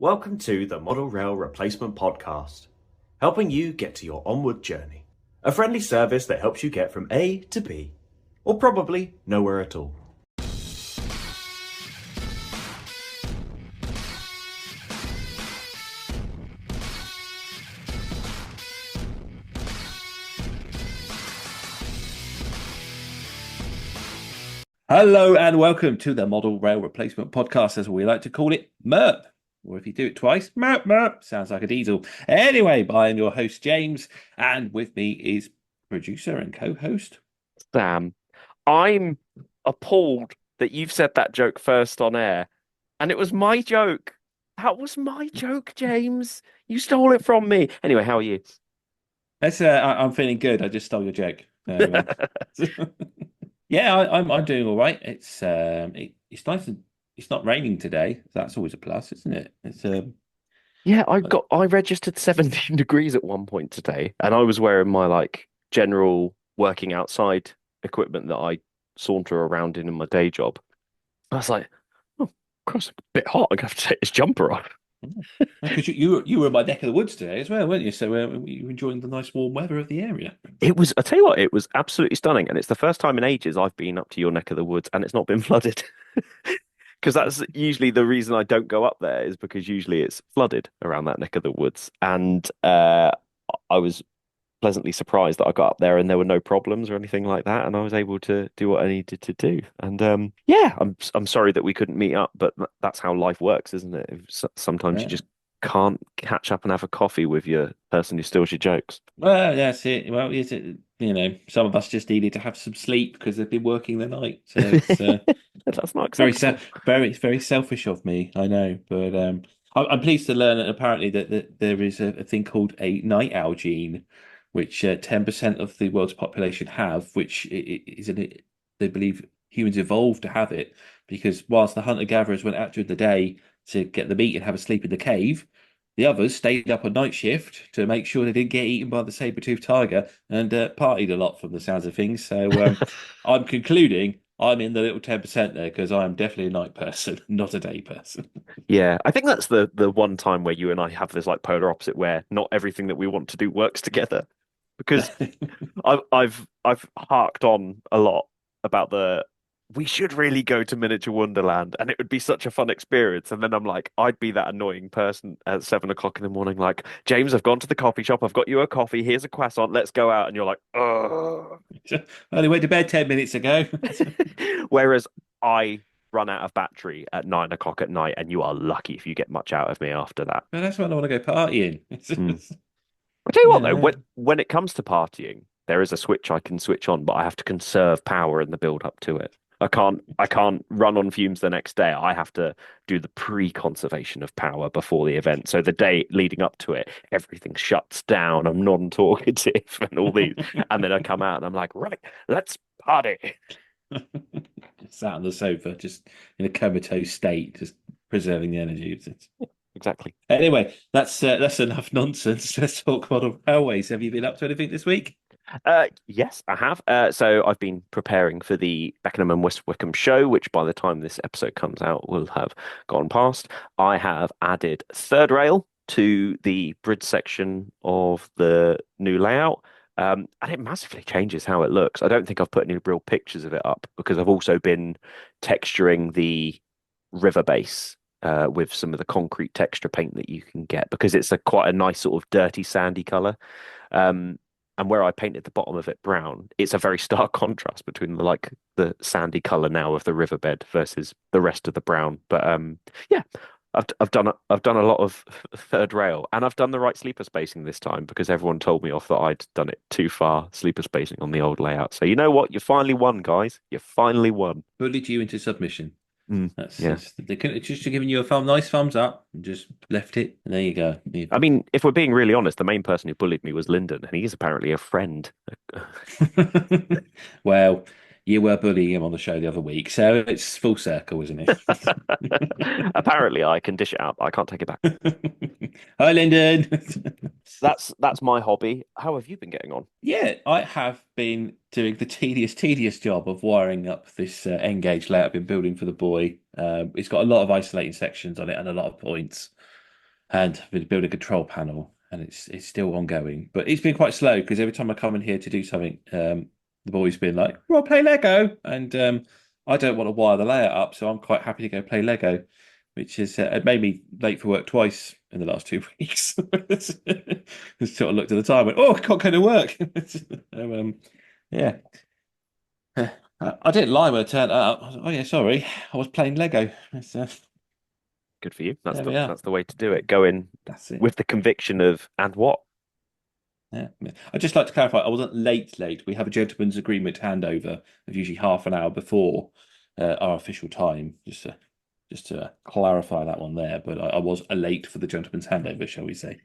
Welcome to the Model Rail Replacement Podcast, helping you get to your onward journey. A friendly service that helps you get from A to B, or probably nowhere at all. Hello and welcome to the Model Rail Replacement Podcast, as we like to call it, MERP. Or if you do it twice, MERP, MERP. Sounds like a diesel. Anyway, I am your host, James, and with me is producer and co-host. Sam, I'm appalled that you've said that joke first on air, and it was my joke. That was my joke, James. You stole it from me. Anyway, how are you? I'm feeling good. I just stole your joke. Yeah, I'm doing all right. It's nice and it's not raining today. That's always a plus, isn't it? Yeah, I registered 17 degrees at one point today, and I was wearing my general working outside equipment that I saunter around in my day job. I was like, oh, cross, a bit hot. I'm gonna have to take this jumper off. because you were in my neck of the woods today as well, weren't you? So you were enjoying the nice warm weather of the area. I tell you what, it was absolutely stunning. And it's the first time in ages I've been up to your neck of the woods and it's not been flooded. Because that's usually the reason I don't go up there, is because usually it's flooded around that neck of the woods. And I was pleasantly surprised that I got up there and there were no problems or anything like that. And I was able to do what I needed to do. And yeah, I'm sorry that we couldn't meet up, but that's how life works, isn't it? Sometimes you Yeah. just can't catch up and have a coffee with your person who steals your jokes. Well, that's it. Well, is it? Some of us just needed to have some sleep because they've been working the night. So it's That's not very, acceptable. very selfish of me. I know, but I'm pleased to learn that apparently that there is a thing called a night owl gene, which 10% of the world's population have, which they believe humans evolved to have it because whilst the hunter-gatherers went out during the day to get the meat and have a sleep in the cave, the others stayed up on night shift to make sure they didn't get eaten by the saber-toothed tiger and partied a lot from the sounds of things. So I'm concluding I'm in the little 10% there because I am definitely a night person, not a day person. Yeah, I think that's the one time where you and I have this polar opposite where not everything that we want to do works together. Because I've harked on a lot about the we should really go to Miniature Wonderland and it would be such a fun experience. And then I'm like, I'd be that annoying person at 7 o'clock in the morning, like, James, I've gone to the coffee shop, I've got you a coffee, here's a croissant, let's go out. And you're like, oh. Only went to bed 10 minutes ago. Whereas I run out of battery at 9 o'clock at night, and you are lucky if you get much out of me after that. But that's when I want to go partying. Hmm. I tell you what, though, Yeah. when it comes to partying, there is a switch I can switch on, but I have to conserve power in the build up to it. I can't run on fumes the next day. I have to do the pre-conservation of power before the event. So the day leading up to it, everything shuts down. I'm non-talkative and all these. And then I come out and I'm like, right, let's party. Sat on the sofa, just in a comatose state, just preserving the energy. Exactly. Anyway, that's enough nonsense. Let's talk model railways. Have you been up to anything this week? Yes, I have. So I've been preparing for the Beckenham and West Wickham show, which by the time this episode comes out will have gone past. I have added third rail to the bridge section of the new layout. And it massively changes how it looks. I don't think I've put any real pictures of it up because I've also been texturing the river base with some of the concrete texture paint that you can get because it's a quite a nice sort of dirty sandy color. Um, and where I painted the bottom of it brown, it's a very stark contrast between the sandy color now of the riverbed versus the rest of the brown. But yeah, I've done a lot of third rail, and I've done the right sleeper spacing this time because everyone told me off that I'd done it too far sleeper spacing on the old layout. So you know what? You finally won, guys. You finally won. Bullied you into submission. Mm, yeah. They couldn't have just given you a nice thumbs up and just left it. And there you go. I mean, if we're being really honest, the main person who bullied me was Lyndon, and he's apparently a friend. Well, you were bullying him on the show the other week, so it's full circle, isn't it? Apparently, I can dish it out, but I can't take it back. Hi, Lyndon. That's my hobby. How have you been getting on? Yeah, I have been doing the tedious job of wiring up this N-gauge layout I've been building for the boy. It's got a lot of isolating sections on it and a lot of points. and I've been building a control panel, and it's still ongoing. But it's been quite slow because every time I come in here to do something, the boys been like, "Well, play Lego," and I don't want to wire the layout up, so I'm quite happy to go play Lego, which is it made me late for work twice in the last 2 weeks. Just sort of looked at the time, and went, "Oh, I can't go to work." So, yeah. I didn't lie when I turned up. I was like, "Oh yeah, sorry, I was playing Lego." Good for you. There we are. That's the way to do it. Go in That's it. with the conviction of and what? Yeah. I'd just like to clarify, I wasn't late. We have a gentleman's agreement handover of usually half an hour before our official time, just to clarify that one there. But I was late for the gentleman's handover, shall we say?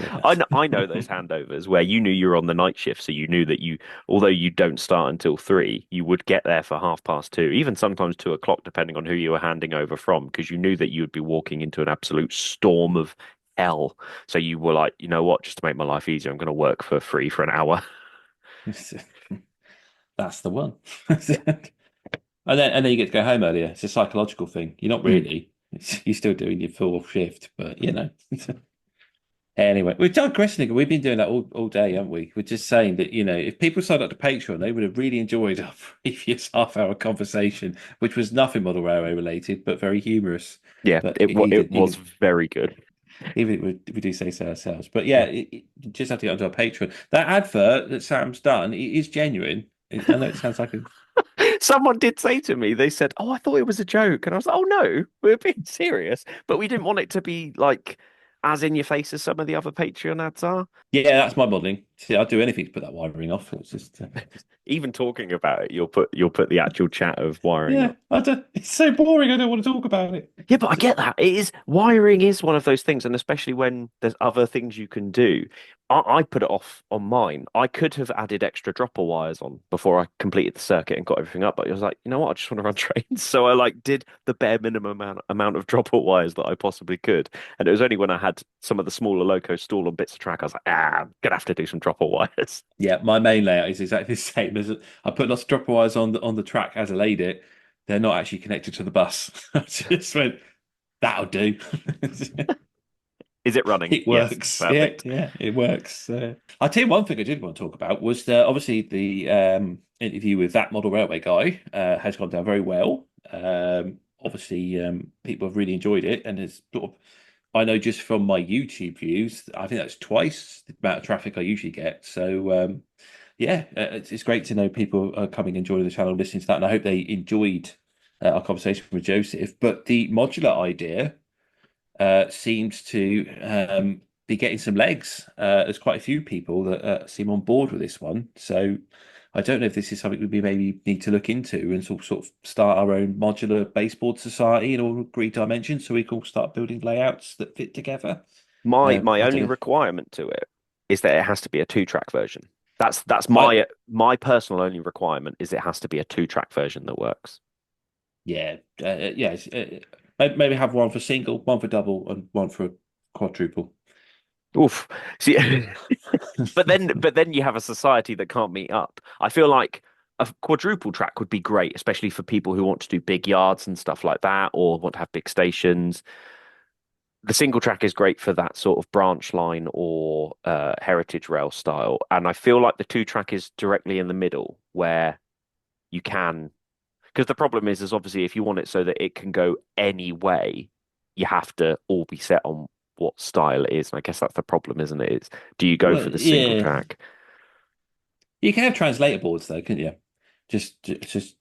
I know those handovers where you knew you were on the night shift, so you knew that although you don't start until 3, you would get there for 2:30, even sometimes 2 o'clock, depending on who you were handing over from, because you knew that you would be walking into an absolute storm of hell. So you were like, you know what, just to make my life easier, I'm going to work for free for an hour. That's the one. And then you get to go home earlier. It's a psychological thing. You're not Mm. really. You're still doing your full shift, but you know. Anyway, we're digressing. We've been doing that all day, haven't we? We're just saying that, if people signed up to Patreon, they would have really enjoyed our previous half-hour conversation, which was nothing Model Railway related, but very humorous. Yeah, But it was very good. even if we do say so ourselves. But yeah, you just have to get onto our Patreon. That advert that Sam's done is genuine. I know it sounds like a Someone did say to me, they said, "Oh, I thought it was a joke," and I was like, "Oh no, we're being serious." But we didn't want it to be like as in your face as some of the other Patreon ads are. yeah, that's my modelling. See, I'd do anything to put that wiring off. It's just Even talking about it, you'll put the actual chat of wiring yeah, up. I don't. It's so boring. I don't want to talk about it. Yeah, but I get that. Wiring is one of those things, and especially when there's other things you can do. I put it off on mine. I could have added extra dropper wires on before I completed the circuit and got everything up, but I was like, you know what? I just want to run trains. So I like did the bare minimum amount of dropper wires that I possibly could. And it was only when I had some of the smaller locos stalled on bits of track, I was like, I'm gonna have to do some dropper wires. Yeah, my main layout is exactly the same. I put lots of dropper wires on the track as I laid it. They're not actually connected to the bus. I just went, that'll do. Is it running? It Yes, works. Yeah, perfect. yeah, it works. I'll tell you one thing I did want to talk about was obviously the interview with that model railway guy has gone down very well. Obviously, people have really enjoyed it, and it's sort of I know just from my YouTube views, I think that's twice the amount of traffic I usually get. So yeah, it's great to know people are coming and joining the channel, listening to that, and I hope they enjoyed our conversation with Joseph. But the modular idea seems to be getting some legs. There's quite a few people that seem on board with this one. So I don't know if this is something we maybe need to look into and sort of start our own modular baseboard society in all agreed dimensions so we can all start building layouts that fit together. My I don't only know. requirement to it is that it has to be a two-track version. That's I my personal only requirement is it has to be a two-track version that works. Yeah, yeah. Maybe have one for single, one for double, and one for quadruple. Oof. See, but then you have a society that can't meet up. I feel like a quadruple track would be great, especially for people who want to do big yards and stuff like that, or want to have big stations. The single track is great for that sort of branch line or heritage rail style, and I feel like the two track is directly in the middle where you can, because the problem is obviously if you want it so that it can go any way, you have to all be set on what style it is. And I guess that's the problem, isn't it? Is do you go Well, for the single yeah, track? you can have translator boards though, couldn't you? Just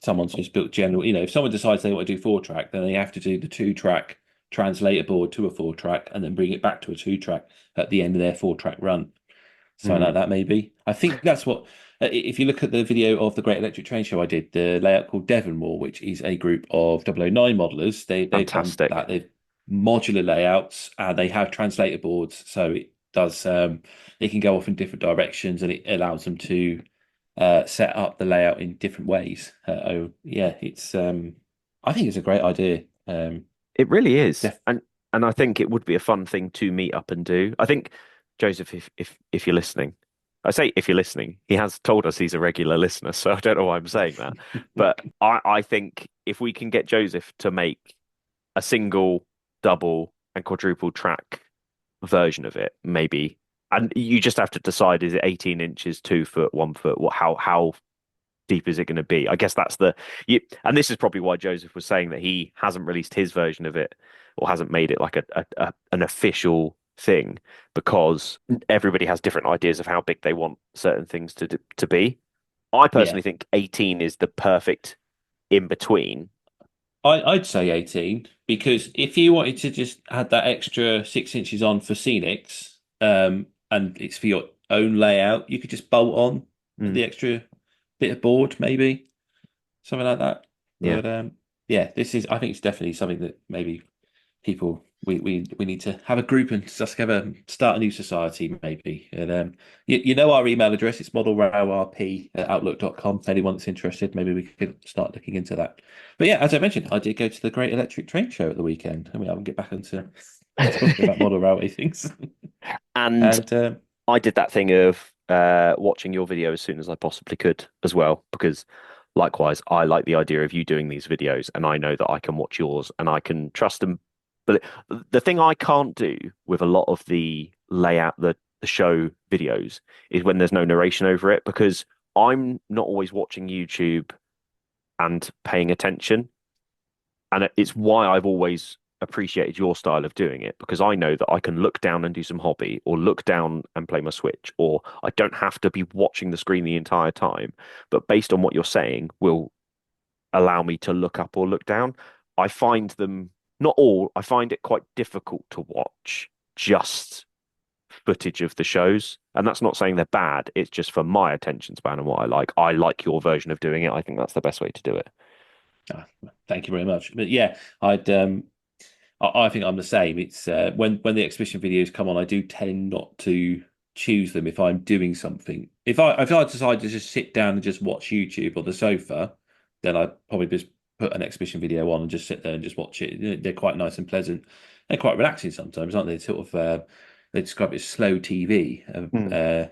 someone's just built general. If someone decides they want to do 4-track, then they have to do the 2-track translator board to a 4-track, and then bring it back to a 2-track at the end of their 4-track run. Something like Mm. that, maybe. I think that's what. If you look at the video of the Great Electric Train Show I did, the layout called Devonmore, which is a group of 009 modelers, they've done Fantastic. that. They've modular layouts and they have translator boards, so it does. It can go off in different directions, and it allows them to set up the layout in different ways. Oh, yeah, it's. I think it's a great idea. It really is. Def And I think it would be a fun thing to meet up and do. I think Joseph, if you're listening, I say if you're listening, he has told us he's a regular listener, so I don't know why I'm saying that. But I think if we can get Joseph to make a single, double, and quadruple track version of it, maybe. And you just have to decide, is it 18 inches, 2 foot, 1 foot? How deep is it going to be? I guess that's and this is probably why Joseph was saying that he hasn't released his version of it or hasn't made it like an official thing, because everybody has different ideas of how big they want certain things to be. I Yeah, personally think 18 is the perfect in between. I'd say 18 because if you wanted to just add that extra 6 inches on for scenics, and it's for your own layout, you could just bolt on Mm, the extra bit of board, maybe something like that. yeah. But yeah, this is I think it's definitely something that maybe people we need to have a group and just have start a new society maybe. And you know our email address, it's modelrowrp@outlook.com. If anyone that's interested, maybe we could start looking into that. But yeah, as I mentioned, I did go to the Great Electric Train Show at the weekend. I mean, I'll get back into talking about model railway things. And And I did that thing of watching your video as soon as I possibly could as well, because likewise, I like the idea of you doing these videos, and I know that I can watch yours and I can trust them. But the thing I can't do with a lot of the layout, the show videos, is when there's no narration over it, because I'm not always watching YouTube and paying attention. And it's why I've always appreciated your style of doing it, because I know that I can look down and do some hobby, or look down and play my Switch, or I don't have to be watching the screen the entire time. But based on what you're saying, will allow me to look up or look down. I find them not all. I find it quite difficult to watch just footage of the shows, and that's not saying they're bad. It's just for my attention span and what I like. I like your version of doing it. I think that's the best way to do it. ah, thank you very much. But yeah, I think I'm the same. It's when the exhibition videos come on, I do tend not to choose them if I'm doing something. If I decide to just sit down and just watch YouTube on the sofa, then I probably just put an exhibition video on and just sit there and just watch it. They're quite nice and pleasant. They're quite relaxing sometimes, aren't they? Sort of they describe it as slow TV. Mm.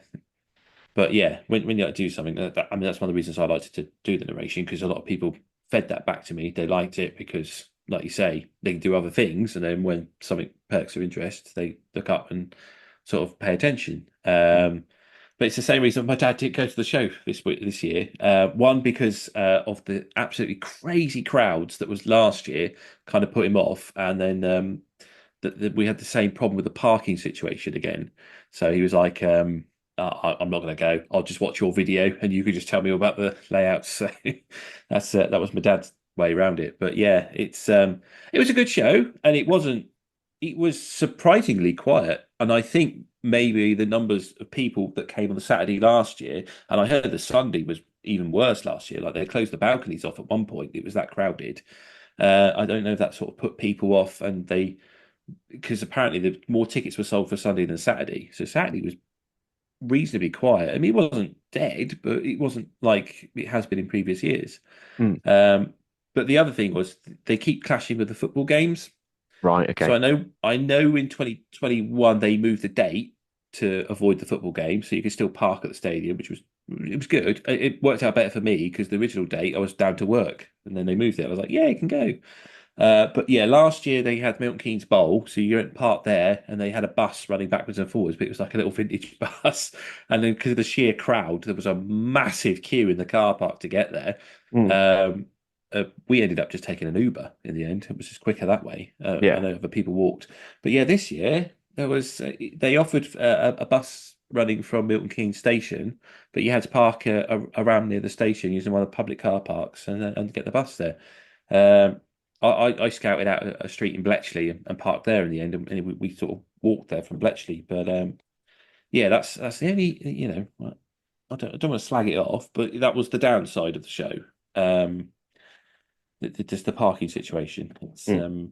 But yeah, when you like to do something, I mean that's one of the reasons I liked to do the narration, because a lot of people fed that back to me. They liked it because, like you say, they can do other things, and then when something perks their interest, they look up and sort of pay attention. But it's the same reason my dad didn't go to the show this year. One, because of the absolutely crazy crowds that was last year, kind of put him off, and then we had the same problem with the parking situation again. So he was like, I'm not going to go. I'll just watch your video, and you could just tell me all about the layouts." So that was my dad's way around it. But yeah, it was a good show, and it wasn't. It was surprisingly quiet, and I think maybe the numbers of people that came on the Saturday last year, and I heard the Sunday was even worse last year. Like they closed the balconies off at one point. It was that crowded. I don't know if that sort of put people off, and because apparently the more tickets were sold for Sunday than Saturday, so Saturday was reasonably quiet. I mean, it wasn't dead, but it wasn't like it has been in previous years. Mm. Um, but the other thing was they keep clashing with the football games. Right. So Okay. I know in 2021 they moved the date to avoid the football game, so you could still park at the stadium, which was it was good. It worked out better for me because the original date I was down to work, and then they moved it. I was like, yeah, you can go. But yeah, last year they had Milton Keynes Bowl, so you went park there, and they had a bus running backwards and forwards, but it was like a little vintage bus. And then because of the sheer crowd, there was a massive queue in the car park to get there. Mm. Um, we ended up just taking an Uber in the end. It was just quicker that way. I Yeah. know other people walked, but yeah, this year there was they offered a bus running from Milton Keynes Station, but you had to park around near the station using one of the public car parks and get the bus there. Um, I scouted out a street in Bletchley and parked there in the end, and we sort of walked there from Bletchley. But yeah, that's the only I don't want to slag it off, but that was the downside of the show. Um, just the parking situation. It's Mm.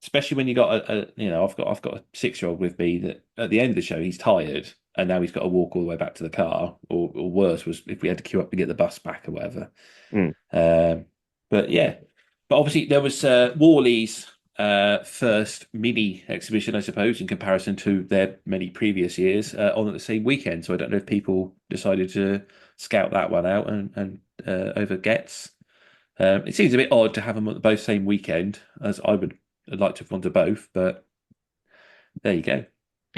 especially when you got I've got a 6-year-old with me that at the end of the show he's tired and now he's got to walk all the way back to the car, or worse was if we had to queue up to get the bus back or whatever. Mm. Um, but yeah, but obviously there was Worley's first mini exhibition, I suppose, in comparison to their many previous years on at the same weekend. So I don't know if people decided to scout that one out and over Getz. It seems a bit odd to have them at the both same weekend, as I would like to have gone to both, but there you go.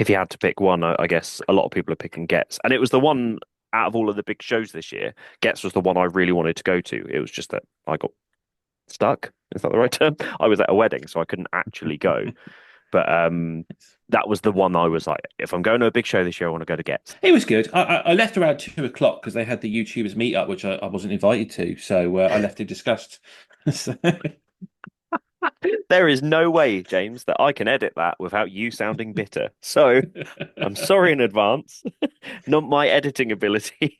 If you had to pick one, I guess a lot of people are picking Getz, and it was the one out of all of the big shows this year. Getz was the one I really wanted to go to. It was just that I got stuck. Is that the right term? I was at a wedding, so I couldn't actually go. But that was the one I was like, if I'm going to a big show this year, I want to go to Getz. It was good. I left around 2 o'clock because they had the YouTubers meetup, which I wasn't invited to. So I left in disgust. So- There is no way, James, that I can edit that without you sounding bitter. So I'm sorry in advance. Not my editing ability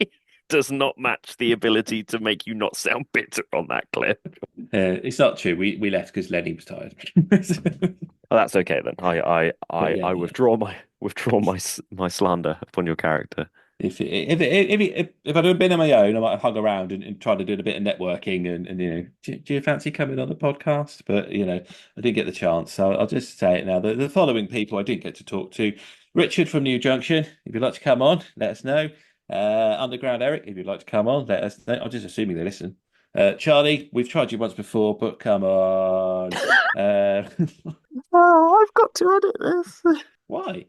does not match the ability to make you not sound bitter on that clip. It's not true. We left because Lenny was tired. Well, that's okay then. I Yeah. withdraw my slander upon your character. If I'd have been on my own, I might have hung around and tried to do a bit of networking and do you fancy coming on the podcast? But I didn't get the chance, so I'll just say it now. The following people I didn't get to talk to: Richard from New Junction. If you'd like to come on, let us know. Underground Eric, if you'd like to come on, let us know. I'm just assuming they listen. Charlie, we've tried you once before, but come on. Oh, I've got to edit this. Why?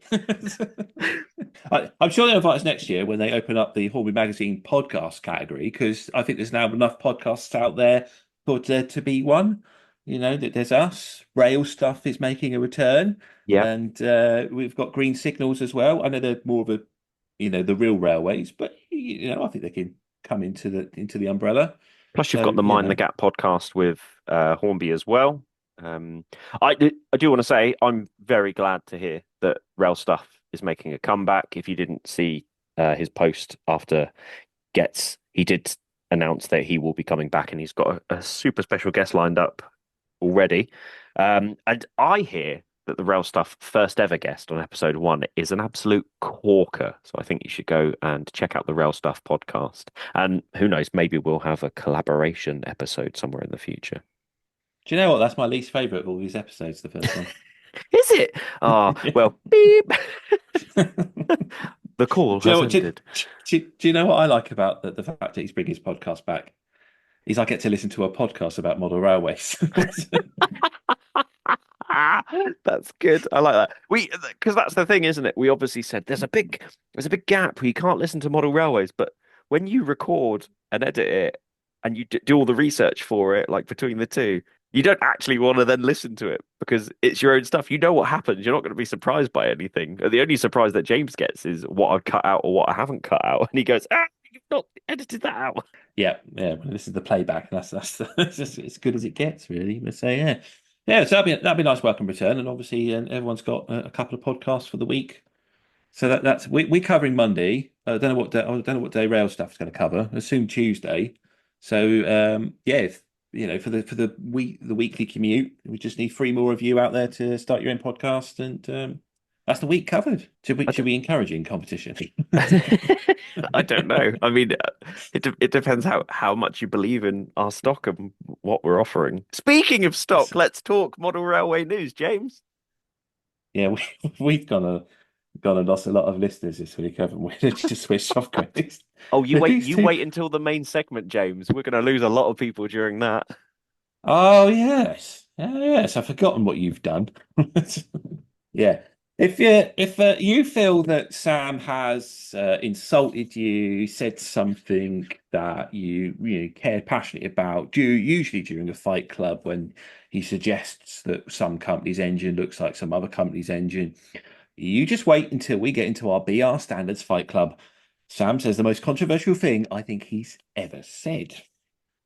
I'm sure they'll invite us next year when they open up the Horby Magazine podcast category, because I think there's now enough podcasts out there for there to be one. That there's us. Rail stuff is making a return, Yeah. and we've got Green Signals as well. I know they're more of a, the real railways, but I think they can come into the umbrella. Plus, you've So got the Mind the Gap podcast with Hornby as well. I do want to say I'm very glad to hear that Rail Stuff is making a comeback. If you didn't see his post after Getz, he did announce that he will be coming back, and he's got a super special guest lined up already. And I hear that the Rail Stuff first ever guest on episode 1 is an absolute corker. So I think you should go and check out the Rail Stuff podcast. And who knows, maybe we'll have a collaboration episode somewhere in the future. Do you know what? That's my least favorite of all these episodes. The first one. Is it? Oh, well, beep. The call Do you has know ended. do you know what I like about the fact that he's bringing his podcast back? Is I get to listen to a podcast about model railways. That's good. I like that. Because that's the thing, isn't it? We obviously said there's a big gap where you can't listen to model railways, but when you record and edit it and you do all the research for it, like between the two, you don't actually want to then listen to it because it's your own stuff. You know what happens. You're not going to be surprised by anything. The only surprise that James gets is what I've cut out or what I haven't cut out, and he goes, "Ah, you've not edited that out." Yeah. Well, this is the playback. That's it's just as good as it gets, really. But so yeah. So that'd be a nice welcome return, and obviously, everyone's got a couple of podcasts for the week. So that's we're covering Monday. I don't know what day rail stuff is going to cover. I assume Tuesday. So yeah, for the weekly commute, we just need 3 more of you out there to start your own podcast, and that's the week covered. Should we encourage competition? I don't know. I mean, it depends how much you believe in our stock and what we're offering. Speaking of stock, let's talk model railway news, James. Yeah, we've gone and lost a lot of listeners this week, haven't we? Just switched off credits. Oh, you wait until the main segment, James. We're going to lose a lot of people during that. Oh yes, yes. I've forgotten what you've done. Yeah. If you feel that Sam has insulted you, said something that you cared passionately about, usually during a fight club when he suggests that some company's engine looks like some other company's engine, you just wait until we get into our BR Standards Fight Club. Sam says the most controversial thing I think he's ever said,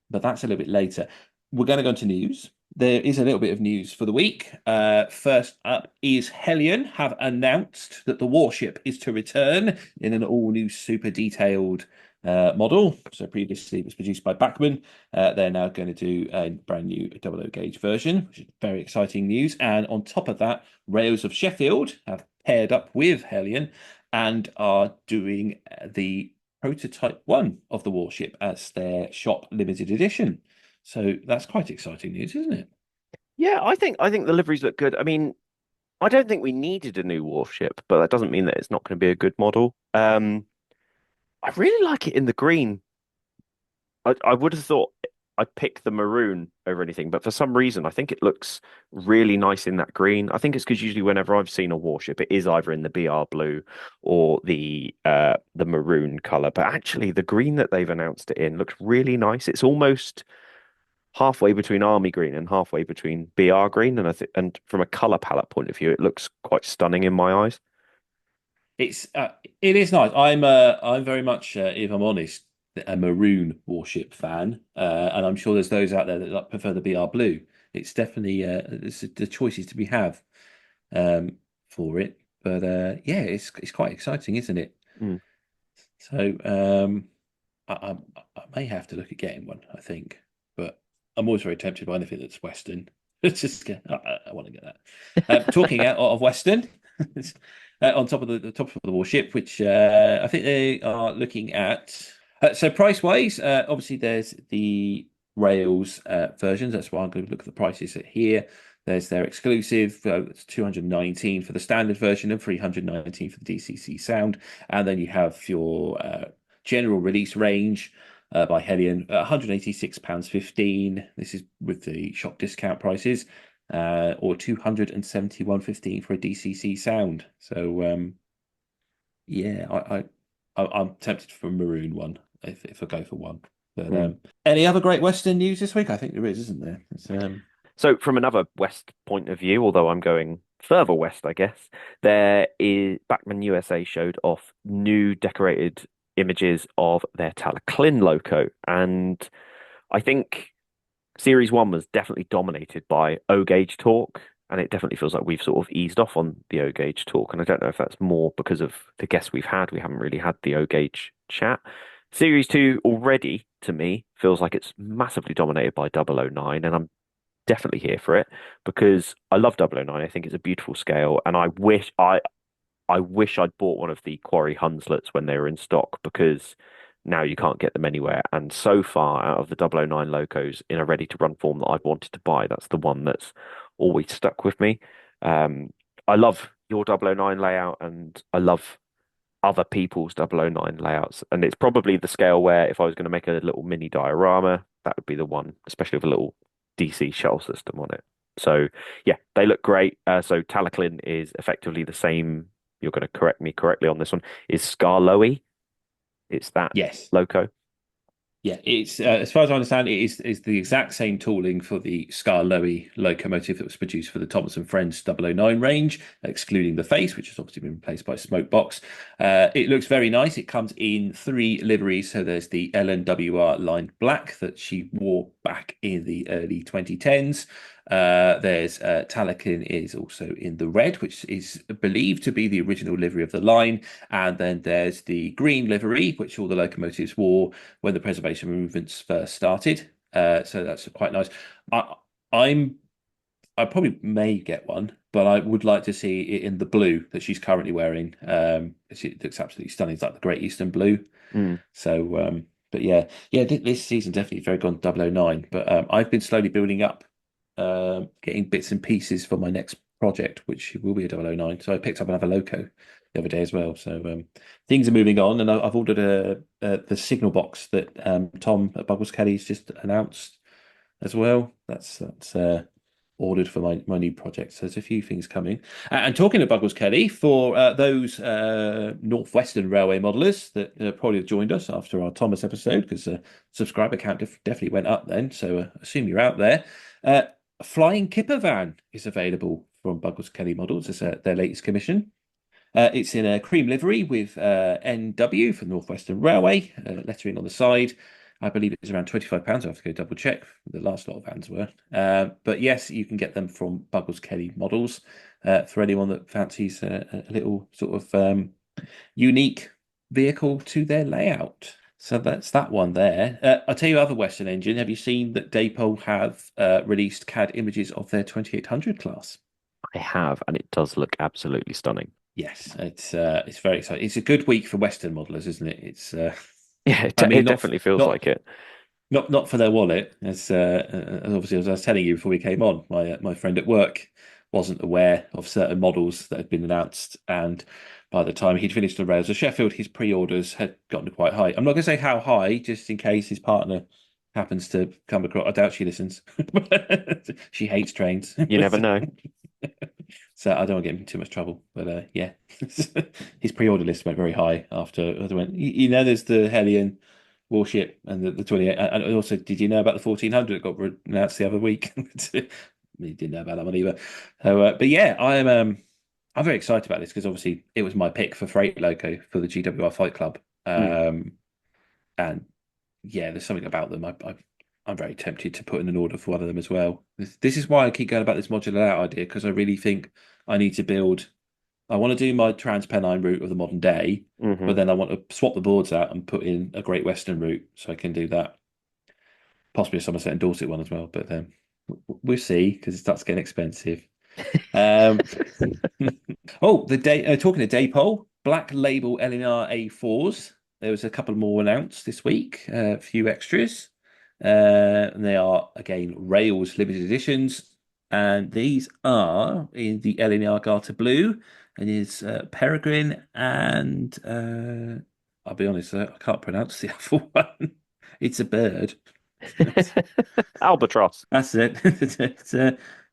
but that's a little bit later. We're going to go into news. There is a little bit of news for the week. First up is Hellion have announced that the warship is to return in an all-new super detailed model. So previously it was produced by Bachmann. They're now going to do a brand new 00 gauge version, which is very exciting news. And on top of that, Rails of Sheffield have paired up with Hellion and are doing the prototype 1 of the warship as their shop limited edition. So that's quite exciting news, isn't it? Yeah, I think the liveries look good. I mean, I don't think we needed a new warship, but that doesn't mean that it's not going to be a good model. I really like it in the green. I would have thought I'd pick the maroon over anything, but for some reason, I think it looks really nice in that green. I think it's because usually whenever I've seen a warship, it is either in the BR blue or the maroon color. But actually, the green that they've announced it in looks really nice. It's almost halfway between army green and halfway between BR green, and and from a color palette point of view, it looks quite stunning in my eyes. It's it is nice. I'm very much, if I'm honest, a maroon warship fan, and I'm sure there's those out there that prefer the BR blue. It's definitely it's the choices to be have for it. But yeah, it's quite exciting, isn't it? Mm. So I may have to look at getting one, I think, but I'm always very tempted by anything that's Western. Let's just get. I want to get that. Talking out of Western, on top of the top of the warship, which I think they are looking at. So price wise, obviously there's the Rails versions. That's why I'm going to look at the prices here. There's their exclusive. It's 219 for the standard version and 319 for the DCC sound, and then you have your general release range by Hellion, £186.15. This is with the shop discount prices, or 271.15 for a DCC sound. So yeah, I'm tempted for a maroon one if I go for one. But any other great Western news this week? I think there is, isn't there? So, from another West point of view, although I'm going further west, I guess, there is Bachmann USA showed off new decorated images of their Talaclin loco. And I think Series 1 was definitely dominated by O gauge talk. And it definitely feels like we've sort of eased off on the O gauge talk. And I don't know if that's more because of the guests we've had. We haven't really had the O gauge chat. Series 2 already, to me, feels like it's massively dominated by 009. And I'm definitely here for it because I love 009. I think it's a beautiful scale, and I wish I'd bought one of the Quarry Hunslets when they were in stock because now you can't get them anywhere. And so far, out of the 009 locos in a ready to run form that I've wanted to buy, that's the one that's always stuck with me. I love your 009 layout, and I love other people's 009 layouts. And it's probably the scale where if I was going to make a little mini diorama, that would be the one, especially with a little DC shuttle system on it. So yeah, they look great. So Talaclin is effectively the same. You're going to correct me correctly on this one. Is Skarloey? It's that yes, loco. Yeah, it's as far as I understand, it is the exact same tooling for the Skarloey locomotive that was produced for the Thomas and Friends 009 range, excluding the face, which has obviously been replaced by Smokebox. It looks very nice. It comes in 3 liveries. So there's the LNWR lined black that she wore back in the early 2010s. There's Talaclin is also in the red, which is believed to be the original livery of the line. And then there's the green livery, which all the locomotives wore when the preservation movements first started. So that's quite nice. I probably may get one, but I would like to see it in the blue that she's currently wearing. It looks absolutely stunning. It's like the Great Eastern Blue. So, but yeah, this season definitely very gone 009. But I've been slowly building up, getting bits and pieces for my next project, which will be a 009. So I picked up another loco the other day as well. So things are moving on, and I've ordered the signal box that Tom at Buggles Kelly's just announced as well. That's ordered for my new project. So there's a few things coming. And talking of Buggles Kelly, for those Northwestern Railway modelers that probably have joined us after our Thomas episode, because subscriber count definitely went up then. So assume you're out there. A Flying Kipper van is available from Buggles Kelly Models. It's their latest commission. It's in a cream livery with NW for Northwestern Railway, lettering on the side. I believe it's around £25. I have to go double check. The last lot of vans were. But yes, you can get them from Buggles Kelly Models for anyone that fancies a little sort of unique vehicle to their layout. So that's that one there. I'll tell you other Western Engine. Have you seen that Dapol have released CAD images of their 2800 class? I have, and it does look absolutely stunning. Yes, it's very exciting. It's a good week for Western modelers, isn't it? It's yeah, it definitely feels like it. Not for their wallet, as obviously as I was telling you before we came on. My friend at work wasn't aware of certain models that had been announced, and by the time he'd finished the Rails of Sheffield, his pre-orders had gotten quite high. I'm not going to say how high, just in case his partner happens to come across, I doubt she listens. She hates trains. You never know. So I don't want to get him in too much trouble. But yeah, his pre-order list went very high after I went. There's the Hellion warship and the 28. And also, did you know about the 1400 that got announced the other week? You didn't know about that one either. So, but yeah, I'm very excited about this because obviously it was my pick for Freight Loco for the GWR Fight Club. And yeah, there's something about them. I'm very tempted to put in an order for one of them as well. This is why I keep going about this modular layout idea, because I really think I need to build. I want to do my Trans-Pennine route of the modern day, but then I want to swap the boards out and put in a Great Western route, so I can do that. Possibly a Somerset and Dorset one as well, but we'll see because it starts getting expensive. Oh, the day talking of Daypol, Black Label LNR A4s. There was a couple more announced this week, a few extras. And they are again Rails limited editions, and these are in the LNR Garter Blue, and is Peregrine and I'll be honest, I can't pronounce the other one. It's a bird. Albatross. That's it. It's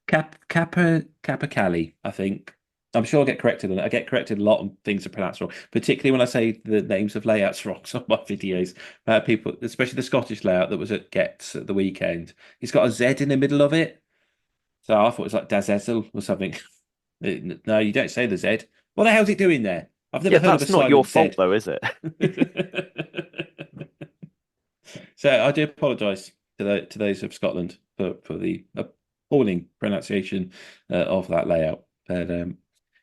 Capercaillie, I think. I'm sure I'll get corrected on it. I get corrected a lot on things are pronounced wrong, particularly when I say the names of layouts wrong on my videos. People, especially the Scottish layout that was at Getz at the weekend, it's got a Z in the middle of it. So I thought it was like Dazezel or something. No, you don't say the Z. What the hell's it doing there? I've never heard of a that's not your fault, Z. though, is it? So I do apologise to those of Scotland for the appalling pronunciation of that layout. But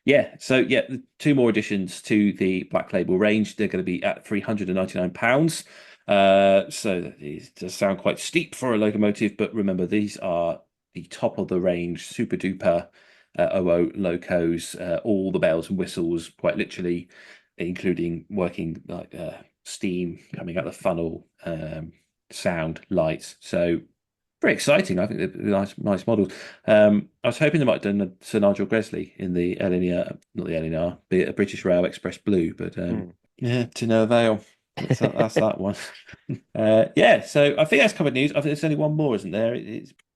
yeah, so yeah, the two more additions to the Black Label range. They're going to be at £399. So it does sound quite steep for a locomotive, but remember, these are the top of the range, super duper OO locos, all the bells and whistles, quite literally, including working like steam coming out the funnel, sound, lights. So very exciting. I think they're nice models. I was hoping they might have done Sir Nigel Gresley in the LNR, not the LNR, be a British Rail Express Blue, but yeah, to no avail. That's that one. Yeah, so I think that's covered news. I think there's only one more, isn't there?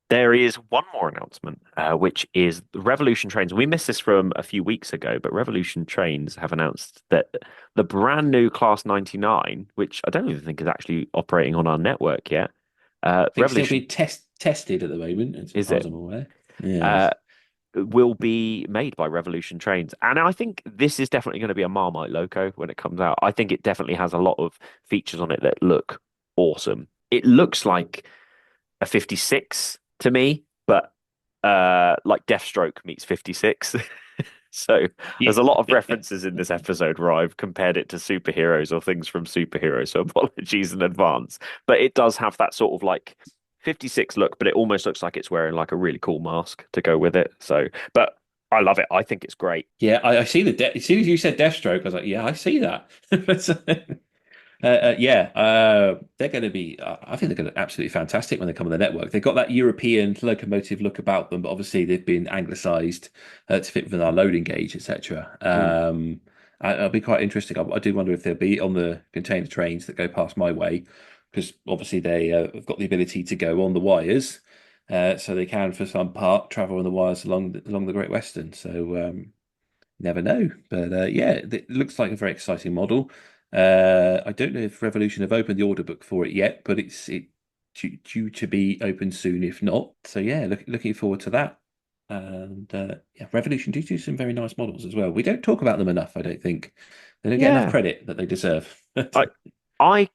There is one more announcement, which is Revolution Trains. We missed this from a few weeks ago, but Revolution Trains have announced that the brand new Class 99, which I don't even think is actually operating on our network yet. Revolution still being tested at the moment, as far as I'm aware. Yeah. Will be made by Revolution Trains. And I think this is definitely going to be a Marmite loco when it comes out. I think it definitely has a lot of features on it that look awesome. It looks like a 56 to me, but like Deathstroke meets 56. So there's a lot of references in this episode where I've compared it to superheroes or things from superheroes. So apologies in advance. But it does have that sort of like 56 look, but it almost looks like it's wearing like a really cool mask to go with it. So, but I love it. I think it's great. Yeah, I see as soon as you said Deathstroke, I was like, yeah, I see that. They're going to be. I think they're going to be absolutely fantastic when they come on the network. They've got that European locomotive look about them, but obviously they've been anglicised to fit within our loading gauge, etc. It'll be quite interesting. I do wonder if they'll be on the container trains that go past my way, because obviously they have got the ability to go on the wires, so they can, for some part, travel on the wires along the Great Western. So never know, but yeah, it looks like a very exciting model. I don't know if Revolution have opened the order book for it yet, but it's due to be open soon, if not. So yeah, looking forward to that. And yeah, Revolution do some very nice models as well. We don't talk about them enough, I don't think. They don't get enough credit that they deserve. I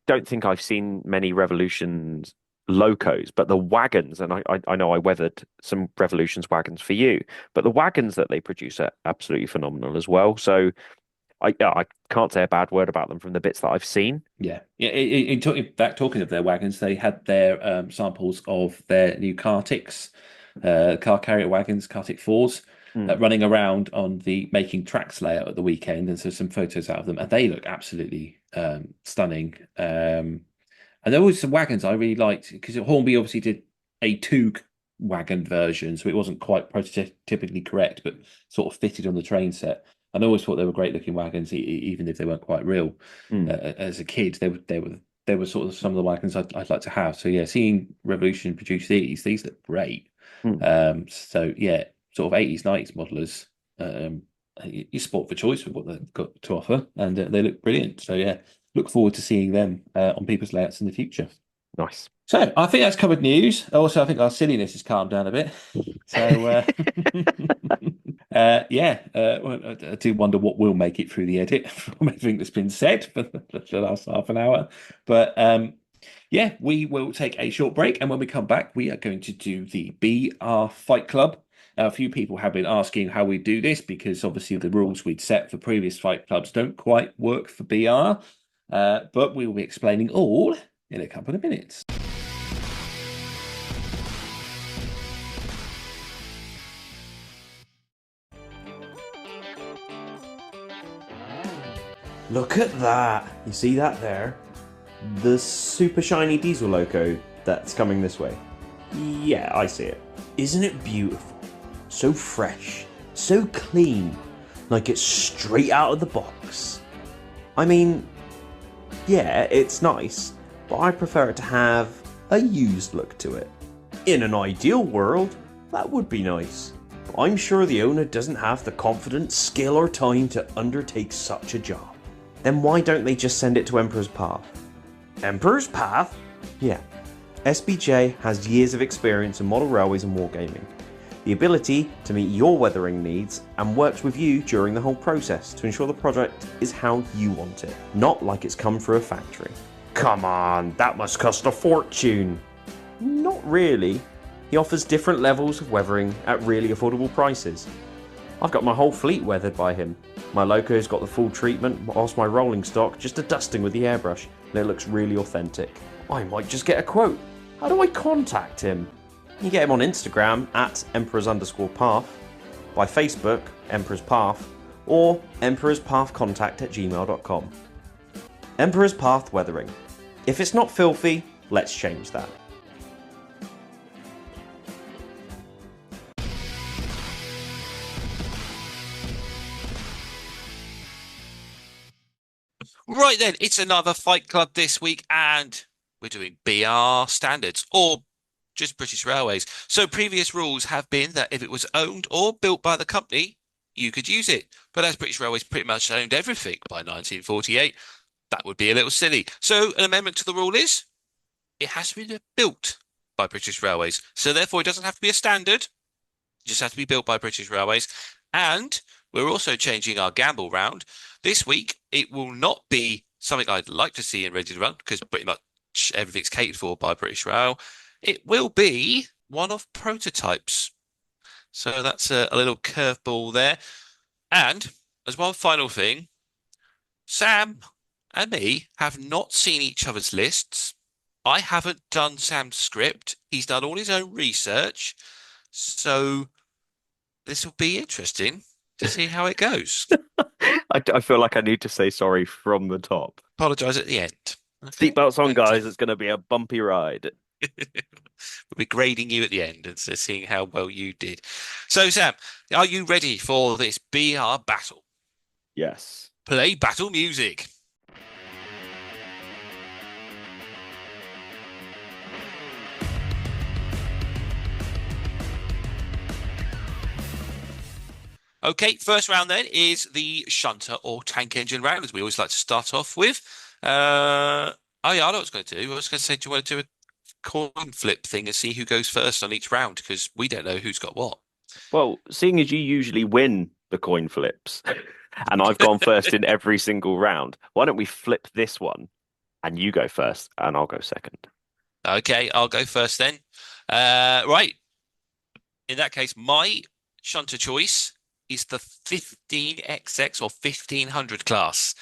don't think I've seen many Revolutions locos, but the wagons, and I know I weathered some Revolutions wagons for you, but the wagons that they produce are absolutely phenomenal as well. So I can't say a bad word about them from the bits that I've seen. Yeah. Talking of their wagons, they had their samples of their new Cartix, car carrier wagons, Cartic 4s, running around on the Making Tracks layout at the weekend, and so some photos out of them, and they look absolutely stunning. And there were some wagons I really liked, because Hornby obviously did a two wagon version, so it wasn't quite prototypically correct, but sort of fitted on the train set. And I always thought they were great looking wagons, even if they weren't quite real. As a kid, they were they were sort of some of the wagons I'd like to have. So yeah, seeing Revolution produce these look great. So yeah, sort of 80s, 90s modelers, you sport for choice with what they've got to offer, and they look brilliant. So yeah, look forward to seeing them on people's layouts in the future. Nice. So I think that's covered news. Also, I think our silliness has calmed down a bit. So well, I do wonder what will make it through the edit from everything that's been said for the last half an hour. But yeah, we will take a short break, and when we come back, we are going to do the BR Fight Club. Now, a few people have been asking how we do this because obviously the rules we'd set for previous fight clubs don't quite work for BR, but we will be explaining all in a couple of minutes. Look at that! You see that there? The super shiny diesel loco that's coming this way. Yeah, I see it. Isn't it beautiful? So fresh, so clean, like it's straight out of the box. I mean, yeah, it's nice, but I prefer it to have a used look to it. In an ideal world, that would be nice. But I'm sure the owner doesn't have the confidence, skill or time to undertake such a job. Then why don't they just send it to Emperor's Path? Emperor's Path? Yeah. SBJ has years of experience in model railways and wargaming, the ability to meet your weathering needs, and works with you during the whole process to ensure the project is how you want it, not like it's come through a factory. Come on, that must cost a fortune. Not really. He offers different levels of weathering at really affordable prices. I've got my whole fleet weathered by him. My loco's got the full treatment, whilst my rolling stock just a dusting with the airbrush, and it looks really authentic. I might just get a quote. How do I contact him? You get him on Instagram at Emperors_Path, by Facebook, Emperor's Path, or emperorspathcontact@gmail.com. Emperor's Path Weathering. If it's not filthy, let's change that. Right then, it's another Fight Club this week, and we're doing BR standards, or just British Railways. So previous rules have been that if it was owned or built by the company, you could use it. But as British Railways pretty much owned everything by 1948, that would be a little silly. So an amendment to the rule is it has to be built by British Railways. So therefore, it doesn't have to be a standard. It just has to be built by British Railways. And we're also changing our gamble round. This week, it will not be something I'd like to see in Ready to Run, because pretty much everything's catered for by British Rail. It will be one of prototypes. So that's a little curveball there. And as one final thing, Sam and me have not seen each other's lists. I haven't done Sam's script. He's done all his own research. So this will be interesting to see how it goes. I feel like I need to say sorry from the top. Apologise at the end. Okay. Seatbelts on, guys. It's going to be a bumpy ride. We'll be grading you at the end and seeing how well you did. So, Sam, are you ready for this BR battle? Yes. Play battle music. Okay, first round then is the shunter or tank engine round, as we always like to start off with. I know what I was going to do. I was going to say, do you want to do a coin flip thing and see who goes first on each round? Because we don't know who's got what. Well, seeing as you usually win the coin flips, and I've gone first in every single round, why don't we flip this one and you go first and I'll go second? Okay, I'll go first then. Right. In that case, my shunter choice is the 15XX or 1500 class.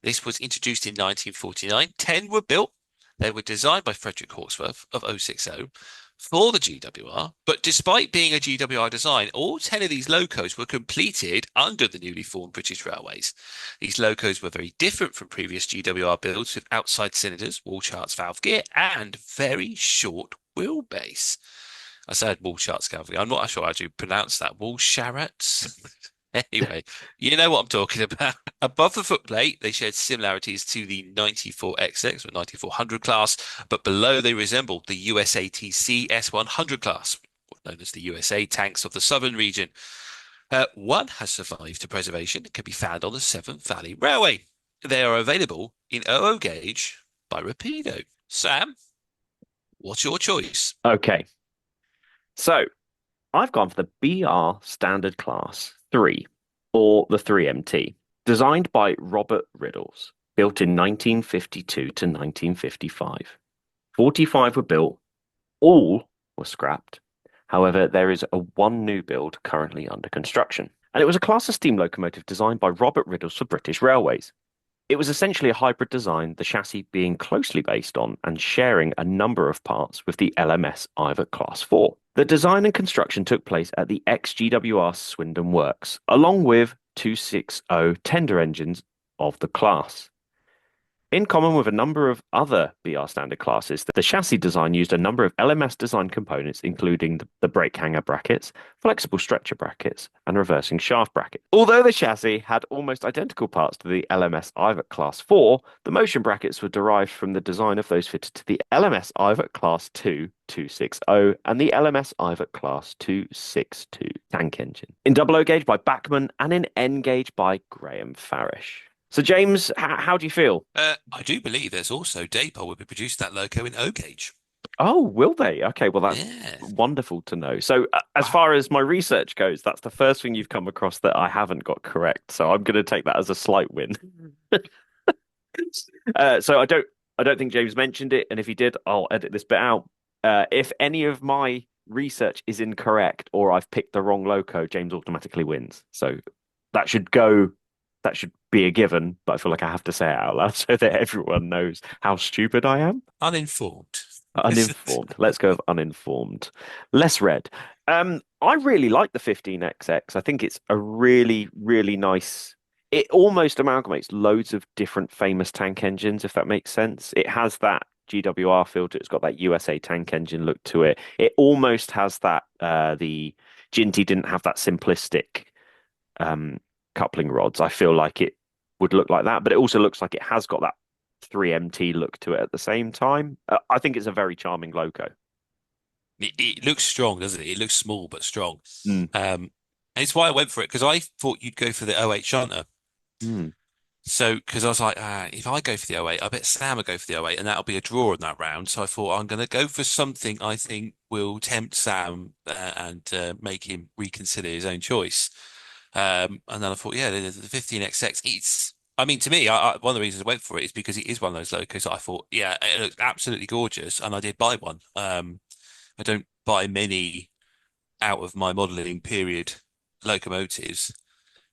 This was introduced in 1949. 10 were built. They were designed by Frederick Hawksworth of 060 for the GWR, but despite being a GWR design, all 10 of these locos were completed under the newly formed British Railways. These locos were very different from previous GWR builds with outside cylinders, wall charts, valve gear, and very short wheelbase. I said wall charts, Calvin. I'm not sure how to pronounce that. Wall charats? Anyway, you know what I'm talking about. Above the footplate, they shared similarities to the 94XX or 9400 class, but below they resembled the USATC S100 class, known as the USA tanks of the southern region. One has survived to preservation and can be found on the Severn Valley Railway. They are available in 00 gauge by Rapido. Sam, what's your choice? Okay, so I've gone for the BR Standard Class 3, or the 3MT, designed by Robert Riddles, built in 1952 to 1955. 45 were built, all were scrapped. However, there is one new build currently under construction. And it was a class of steam locomotive designed by Robert Riddles for British Railways. It was essentially a hybrid design, the chassis being closely based on and sharing a number of parts with the LMS Iver Class 4. The design and construction took place at the ex-GWR Swindon Works, along with 260 tender engines of the class. In common with a number of other BR standard classes, the chassis design used a number of LMS design components, including the brake hanger brackets, flexible stretcher brackets, and reversing shaft brackets. Although the chassis had almost identical parts to the LMS Iver Class 4, the motion brackets were derived from the design of those fitted to the LMS Iver Class 2 260 and the LMS Iver Class 262 tank engine. In 00 gauge by Bachmann and in N gauge by Graham Farish. So, James, how do you feel? I do believe there's also Dapol will be producing that loco in O gauge. Oh, will they? Okay, well, that's wonderful to know. So, as far as my research goes, that's the first thing you've come across that I haven't got correct. So, I'm going to take that as a slight win. So, I don't think James mentioned it, and if he did, I'll edit this bit out. If any of my research is incorrect or I've picked the wrong loco, James automatically wins. So, that should be a given, but I feel like I have to say it out loud so that everyone knows how stupid I am. Uninformed. Uninformed. Let's go with uninformed. Less read. I really like the 15XX. I think it's a really, really nice. It almost amalgamates loads of different famous tank engines, if that makes sense. It has that GWR filter. It's got that USA tank engine look to it. It almost has that. The Ginty didn't have that simplistic coupling rods. I feel like it would look like that, but it also looks like it has got that 3MT look to it at the same time. I think it's a very charming loco. It looks strong, doesn't it? It looks small but strong. Mm. And it's why I went for it, because I thought you'd go for the 08 shunter. Mm. So, because I was like, if I go for the 08, I bet Sam will go for the 08, and that'll be a draw in that round. So I thought I'm going to go for something I think will tempt Sam and make him reconsider his own choice. And then I thought, yeah, the 15XX, I mean, to me, one of the reasons I went for it is because it is one of those locos that I thought, yeah, it looks absolutely gorgeous, and I did buy one. I don't buy many out of my modelling period locomotives,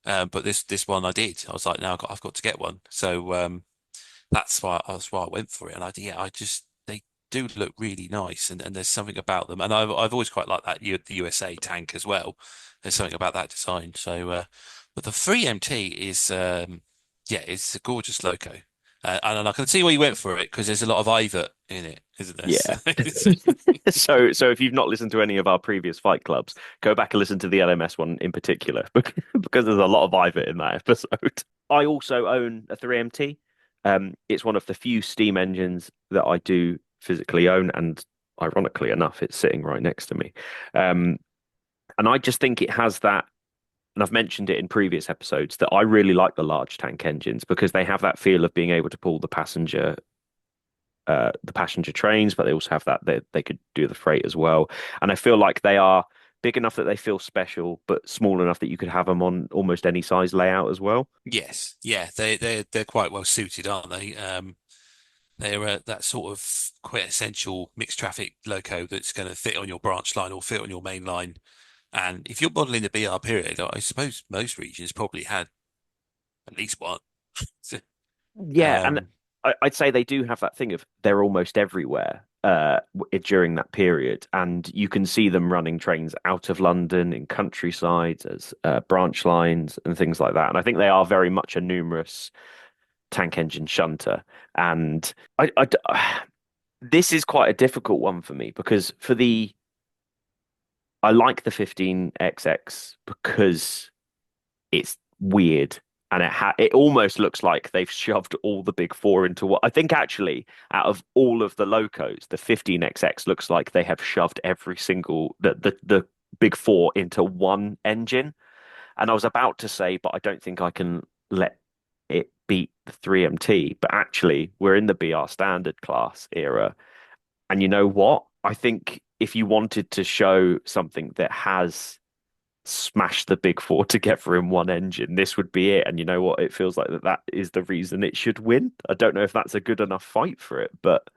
but this one I did. I was like, now I've got to get one. So that's why I went for it. And they do look really nice, and there's something about them. And I've always quite liked that the USA tank as well. There's something about that design. So, but the 3MT is, it's a gorgeous loco. And I can see why you went for it, because there's a lot of Ivert in it, isn't there? Yeah. So if you've not listened to any of our previous Fight Clubs, go back and listen to the LMS one in particular, because there's a lot of Ivert in that episode. I also own a 3MT. It's one of the few steam engines that I do physically own, and ironically enough, it's sitting right next to me. And I just think it has that, and I've mentioned it in previous episodes, that I really like the large tank engines because they have that feel of being able to pull the passenger trains, but they also have that they could do the freight as well. And I feel like they are big enough that they feel special, but small enough that you could have them on almost any size layout as well. Yes, yeah, they're quite well suited, aren't they? They're that sort of quintessential mixed traffic loco that's going to fit on your branch line or fit on your main line. And if you're modelling the BR period, I suppose most regions probably had at least one. Yeah, and I'd say they do have that thing of they're almost everywhere during that period, and you can see them running trains out of London in countrysides as branch lines and things like that. And I think they are very much a numerous tank engine shunter. And this is quite a difficult one for me because I like the 15XX because it's weird. And it almost looks like they've shoved all the big four into what I think actually out of all of the locos, the 15XX looks like they have shoved every single the big four into one engine. And I was about to say, but I don't think I can let it beat the 3MT. But actually, we're in the BR standard class era. And you know what? I think if you wanted to show something that has smashed the big four together in one engine, this would be it. And you know what? It feels like that is the reason it should win. I don't know if that's a good enough fight for it, but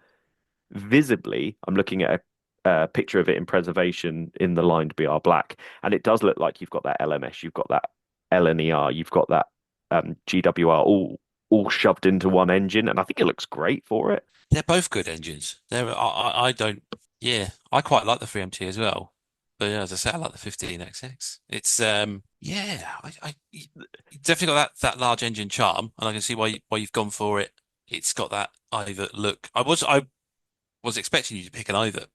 visibly, I'm looking at a picture of it in preservation in the lined BR black, and it does look like you've got that LMS, you've got that LNER, you've got that GWR all shoved into one engine, and I think it looks great for it. They're both good engines. I don't. Yeah, I quite like the 3MT as well. But yeah, as I say, I like the 15XX. It's yeah, I you definitely got that large engine charm, and I can see why you've gone for it. It's got that Ivot look. I was expecting you to pick an Ivot.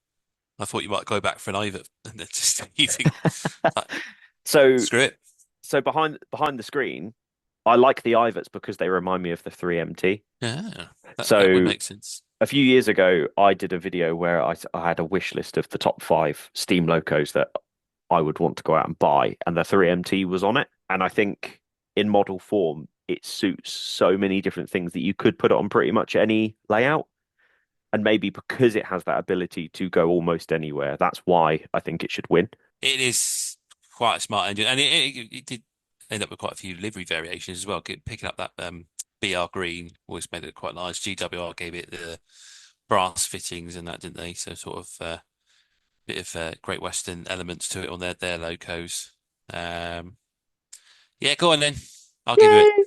I thought you might go back for an Ivot, and then just you think, So screw it. so behind the screen, I like the Ivots because they remind me of the 3MT. Yeah, So that would make sense. a few years ago, I did a video where I had a wish list of the top 5 steam locos that I would want to go out and buy, and the 3MT was on it. And I think in model form, it suits so many different things that you could put it on pretty much any layout. And maybe because it has that ability to go almost anywhere, that's why I think it should win. It is quite a smart engine, and it did end up with quite a few livery variations as well. Picking up that BR green always made it quite nice. GWR gave it the brass fittings and that, didn't they? So sort of bit of Great Western elements to it on their locos. Yeah, go on then. I'll give you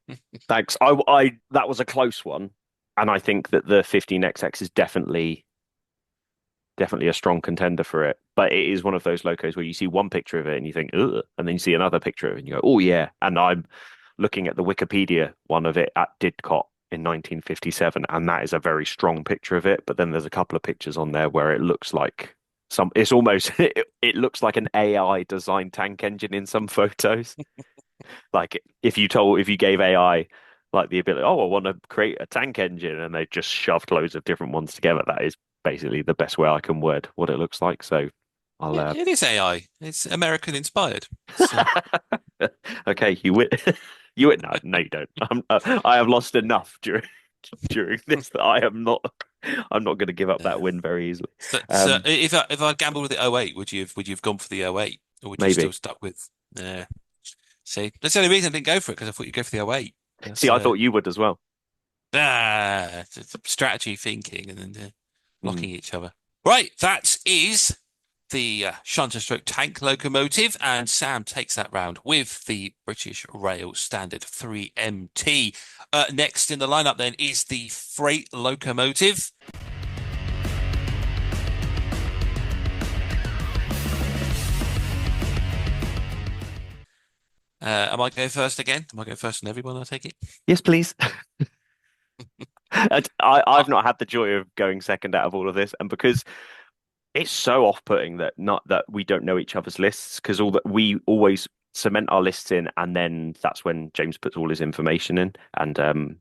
it. Thanks. I that was a close one, and I think that the 15XX is definitely a strong contender for it. But it is one of those locos where you see one picture of it and you think, ugh, and then you see another picture of it and you go, oh yeah. And I'm looking at the Wikipedia one of it at Didcot in 1957, and that is a very strong picture of it. But then there's a couple of pictures on there where it looks like it's almost it looks like an AI designed tank engine in some photos. Like if you gave AI like the ability, oh, I want to create a tank engine, and they just shoved loads of different ones together, that is basically the best way I can word what it looks like. So I'll It is AI. It's American inspired. So, okay, you win. You win. No, you don't. I have lost enough during this that I'm not going to give up that win very easily. so if I gambled with the 08, would you have gone for the 08, or would you Maybe. still stuck with? See, that's the only reason I didn't go for it, because I thought you'd go for the 08. See, I thought you would as well. It's strategy thinking and then blocking each other. Right, that is the shunter stroke tank locomotive, and Sam takes that round with the British Rail Standard 3MT. Next in the lineup then is the freight locomotive. Am I going first again? Am I going first on everyone, I take it? Yes, please. I've not had the joy of going second out of all of this, and because it's so off-putting that we don't know each other's lists, because we always cement our lists in, and then that's when James puts all his information in, and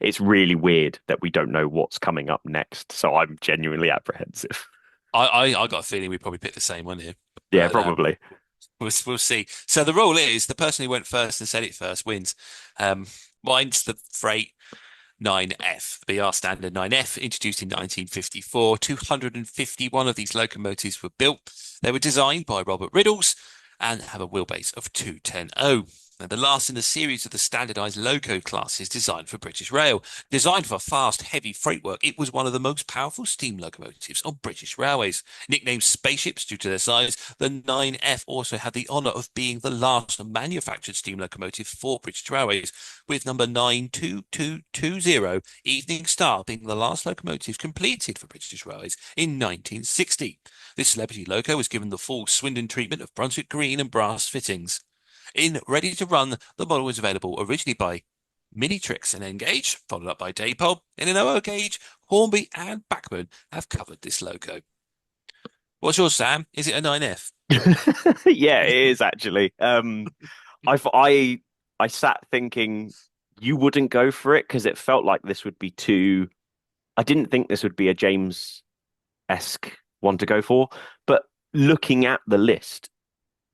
it's really weird that we don't know what's coming up next. So I'm genuinely apprehensive. I got a feeling we probably picked the same one here. Yeah, probably. We'll see. So the rule is the person who went first and said it first wins. Mine's the freight 9F, the BR Standard 9F, introduced in 1954. 251 of these locomotives were built. They were designed by Robert Riddles and have a wheelbase of 210. And the last in the series of the standardized loco classes designed for British Rail. Designed for fast, heavy freight work, it was one of the most powerful steam locomotives on British railways. Nicknamed spaceships due to their size, the 9F also had the honour of being the last manufactured steam locomotive for British Railways, with number 92220 Evening Star being the last locomotive completed for British Railways in 1960. This celebrity loco was given the full Swindon treatment of Brunswick green and brass fittings. In Ready to Run, the model was available originally by Minitrix and N-Gauge, followed up by Daypol. In an OO gauge, Hornby and Bachmann have covered this loco. What's yours, Sam? Is it a 9F? Yeah, it is actually. I sat thinking you wouldn't go for it because it felt like this would be too. I didn't think this would be a James-esque one to go for, but looking at the list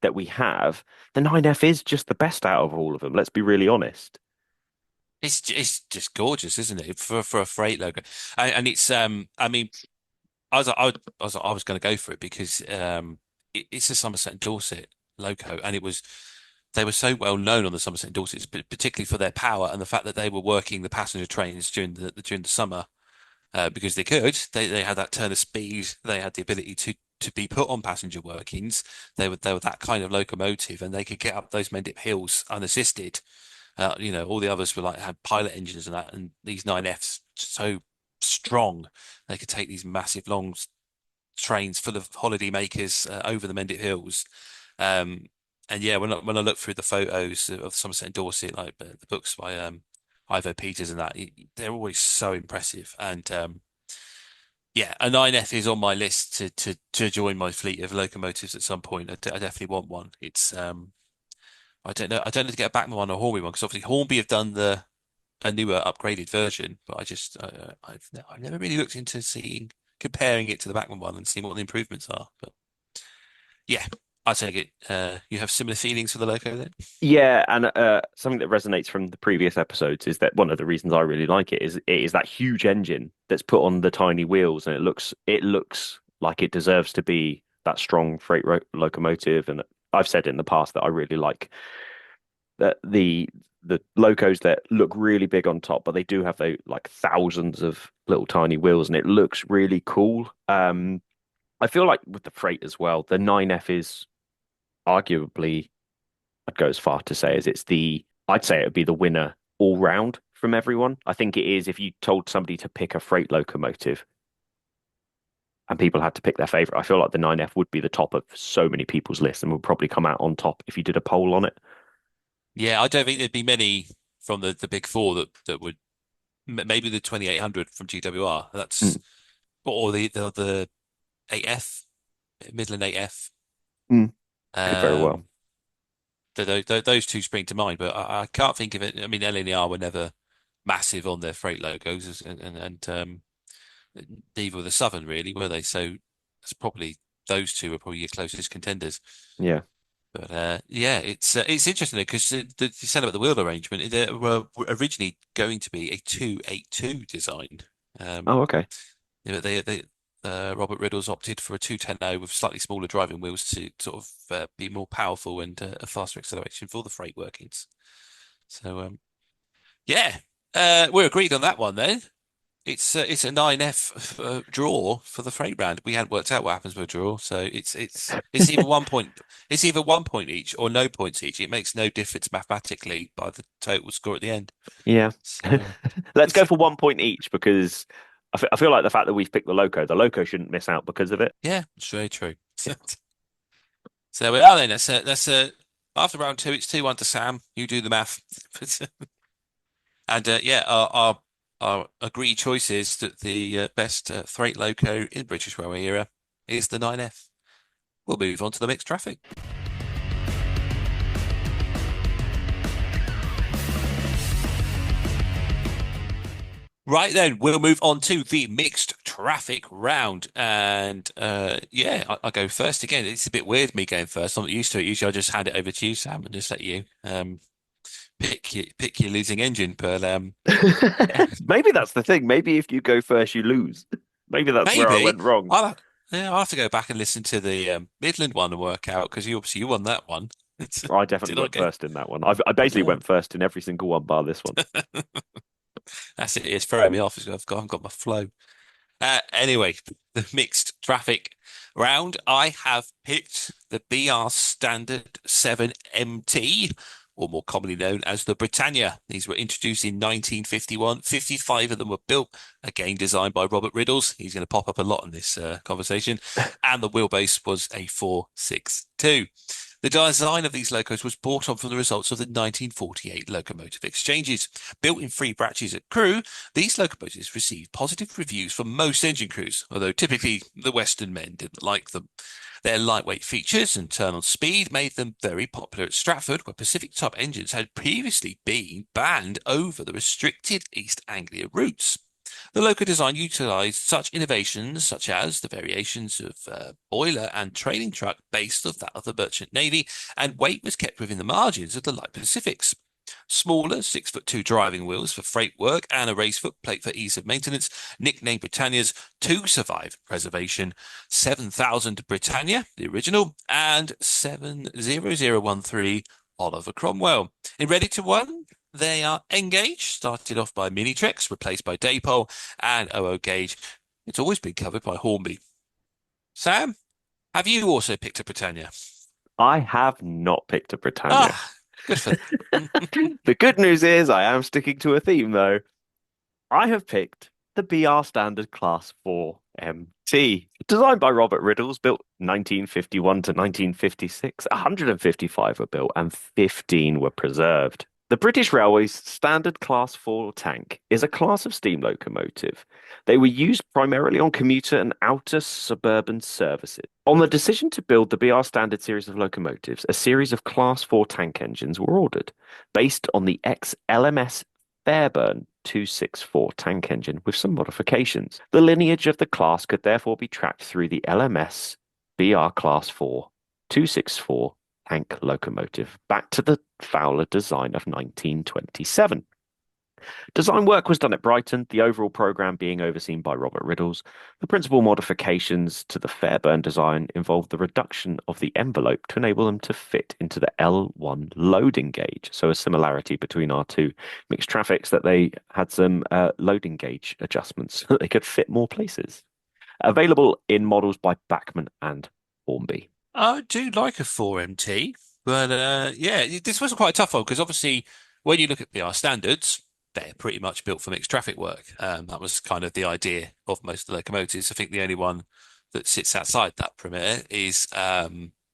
that we have, the 9F is just the best out of all of them. Let's be really honest. It's just gorgeous, isn't it? For a freight logo, and it's I mean, I was going to go for it because it's a Somerset and Dorset logo, and they were so well known on the Somerset and Dorset, particularly for their power and the fact that they were working the passenger trains during the summer because they could. They had that turn of speed. They had the ability to be put on passenger workings. They were that kind of locomotive, and they could get up those Mendip hills unassisted. All the others were like had pilot engines and that, and these 9Fs so strong they could take these massive long trains full of holiday makers over the Mendip hills. And yeah, when I look through the photos of Somerset and Dorset, like the books by Ivo Peters and that, they're always so impressive. And yeah, a 9F is on my list to join my fleet of locomotives at some point. I definitely want one. It's I don't know to get a Bachmann one or Hornby one because obviously Hornby have done a newer upgraded version, but I've never really looked into comparing it to the Bachmann one and seeing what the improvements are. But yeah, I take it. You have similar feelings for the logo then? Yeah, and something that resonates from the previous episodes is that one of the reasons I really like it is that huge engine that's put on the tiny wheels, and it looks like it deserves to be that strong freight locomotive. And I've said in the past that I really like that the locos that look really big on top, but they do have like thousands of little tiny wheels, and it looks really cool. I feel like with the freight as well, the 9F is arguably, I'd go as far to say as I'd say it would be the winner all round from everyone. I think it is if you told somebody to pick a freight locomotive and people had to pick their favorite, I feel like the 9F would be the top of so many people's lists and would probably come out on top if you did a poll on it. Yeah, I don't think there'd be many from the big four that would maybe the 2800 from GWR. That's or the 8F, Midland 8F. Could very well. Those two spring to mind, but I can't think of it. I mean, LNER were never massive on their freight logos, and neither were the Southern really, were they? So it's probably those two are probably your closest contenders. Yeah. But yeah, it's interesting because you said about the wheel arrangement. They were originally going to be a 282 design. Oh, okay. They Robert Riddles opted for a 210 with slightly smaller driving wheels to sort of be more powerful and a faster acceleration for the freight workings. So yeah, we're agreed on that one then. It's a 9F draw for the freight round. We hadn't worked out what happens with a draw, so it's either 1 point. It's either 1 point each or no points each. It makes no difference mathematically by the total score at the end. Yeah. So, Let's go for 1 point each because I feel like the fact that we've picked the loco shouldn't miss out because of it. yeah, it's very true. So we are then. That's after round two. It's 2-1 to Sam. You do the math. And yeah, our agreed choice is that the best freight loco in British Railway era is the 9F. We'll move on to the mixed traffic. Right then, we'll move on to the mixed traffic round. And yeah, I go first again. It's a bit weird me going first. I'm not used to it. Usually I just hand it over to you, Sam, and just let you pick your losing engine. But maybe that's the thing. Maybe if you go first, you lose. Maybe that's where I went wrong. I'll have to go back and listen to the Midland one and work out because you won that one. I definitely went first in that one. I basically went first in every single one bar this one. That's it. It's throwing me off. I haven't got my flow. Anyway, the mixed traffic round. I have picked the BR Standard 7 MT, or more commonly known as the Britannia. These were introduced in 1951. 55 of them were built, again designed by Robert Riddles. He's going to pop up a lot in this conversation. And the wheelbase was a 462. The design of these locos was brought on from the results of the 1948 locomotive exchanges. Built in 3 batches at Crewe, these locomotives received positive reviews from most engine crews, although typically the Western men didn't like them. Their lightweight features and turn-on speed made them very popular at Stratford, where Pacific-type engines had previously been banned over the restricted East Anglia routes. The loco design utilised such innovations such as the variations of boiler and trailing truck based of that of the Merchant Navy, and weight was kept within the margins of the light Pacifics. Smaller 6'2" driving wheels for freight work and a race footplate for ease of maintenance, nicknamed Britannia's, to survive preservation. 7000 Britannia, the original, and 70013 Oliver Cromwell. In Ready to One, they are N-Gauge, started off by Mini-Trex, replaced by Daypole, and OO Gauge. It's always been covered by Hornby. Sam, have you also picked a Britannia? I have not picked a Britannia. Ah, good for them. The good news is I am sticking to a theme, though. I have picked the BR Standard Class 4 MT. Designed by Robert Riddles, built 1951 to 1956. 155 were built and 15 were preserved. The British Railways Standard Class 4 tank is a class of steam locomotive. They were used primarily on commuter and outer suburban services. On the decision to build the BR Standard series of locomotives, a series of Class 4 tank engines were ordered, based on the ex-LMS Fairburn 264 tank engine with some modifications. The lineage of the class could therefore be tracked through the LMS BR Class 4 264 tank locomotive back to the Fowler design of 1927. Design work was done at Brighton, the overall programme being overseen by Robert Riddles. The principal modifications to the Fairburn design involved the reduction of the envelope to enable them to fit into the L1 loading gauge. So a similarity between our 2 mixed traffics, that they had some loading gauge adjustments so that they could fit more places. Available in models by Bachmann and Hornby. I do like a 4MT, but yeah, this was quite a tough one because obviously when you look at BR standards, they're pretty much built for mixed traffic work. That was kind of the idea of most of the locomotives. I think the only one that sits outside that perimeter is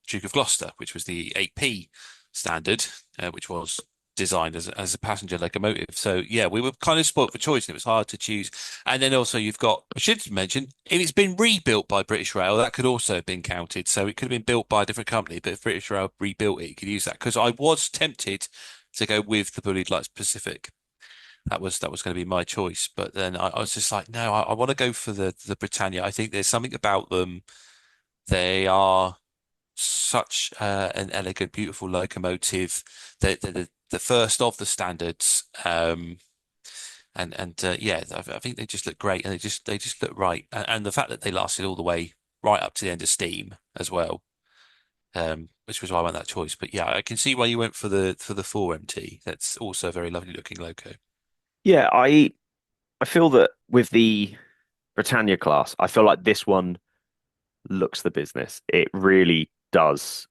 Duke of Gloucester, which was the 8P standard, which was designed as a passenger locomotive. So yeah, we were kind of spoilt for choice, and it was hard to choose. And then also you've got, I should mention, if it's been rebuilt by British Rail, that could also have been counted. So it could have been built by a different company, but if British Rail rebuilt it, you could use that. Because I was tempted to go with the Bullied Lights Pacific. That was going to be my choice, but then I was just like, no, I want to go for the Britannia. I think there's something about them. They are such an elegant, beautiful locomotive. The first of the standards, yeah, I think they just look great, and they just look right, and the fact that they lasted all the way right up to the end of Steam as well, which was why I went that choice. But yeah, I can see why you went for the 4MT. That's also a very lovely looking loco. Yeah, I feel that with the Britannia class, I feel like this one looks the business. It really does.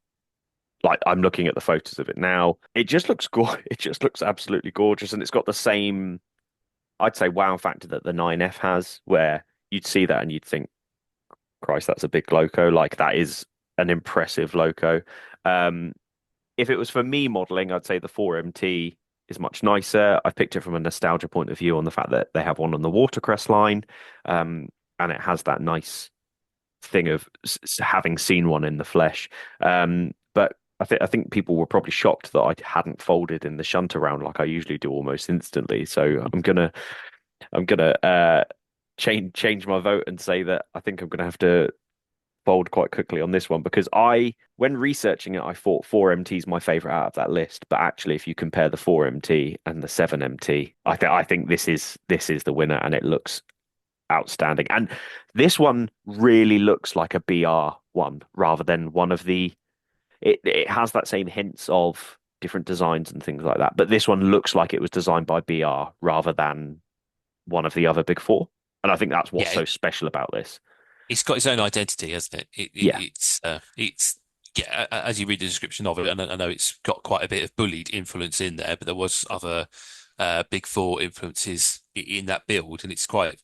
Like, I'm looking at the photos of it now. It just looks it just looks absolutely gorgeous, and it's got the same, I'd say, wow factor that the 9F has, where you'd see that and you'd think, Christ, that's a big loco. Like, that is an impressive loco. If it was for me modeling, I'd say the 4MT is much nicer. I've picked it from a nostalgia point of view on the fact that they have one on the Watercress line, and it has that nice thing of having seen one in the flesh. But I think people were probably shocked that I hadn't folded in the shunt around like I usually do almost instantly. So I'm gonna change my vote and say that I think I'm gonna have to fold quite quickly on this one, because when researching it, I thought 4MT is my favorite out of that list. But actually, if you compare the 4MT and the 7MT, I think this is the winner, and it looks outstanding. And this one really looks like a BR one rather than one of the. It has that same hints of different designs and things like that, but this one looks like it was designed by BR rather than one of the other big 4. And I think that's what's so special about this. It's got its own identity, hasn't it? It's yeah. As you read the description of it, and I know it's got quite a bit of Bullied influence in there, but there was other big 4 influences in that build, and it's quite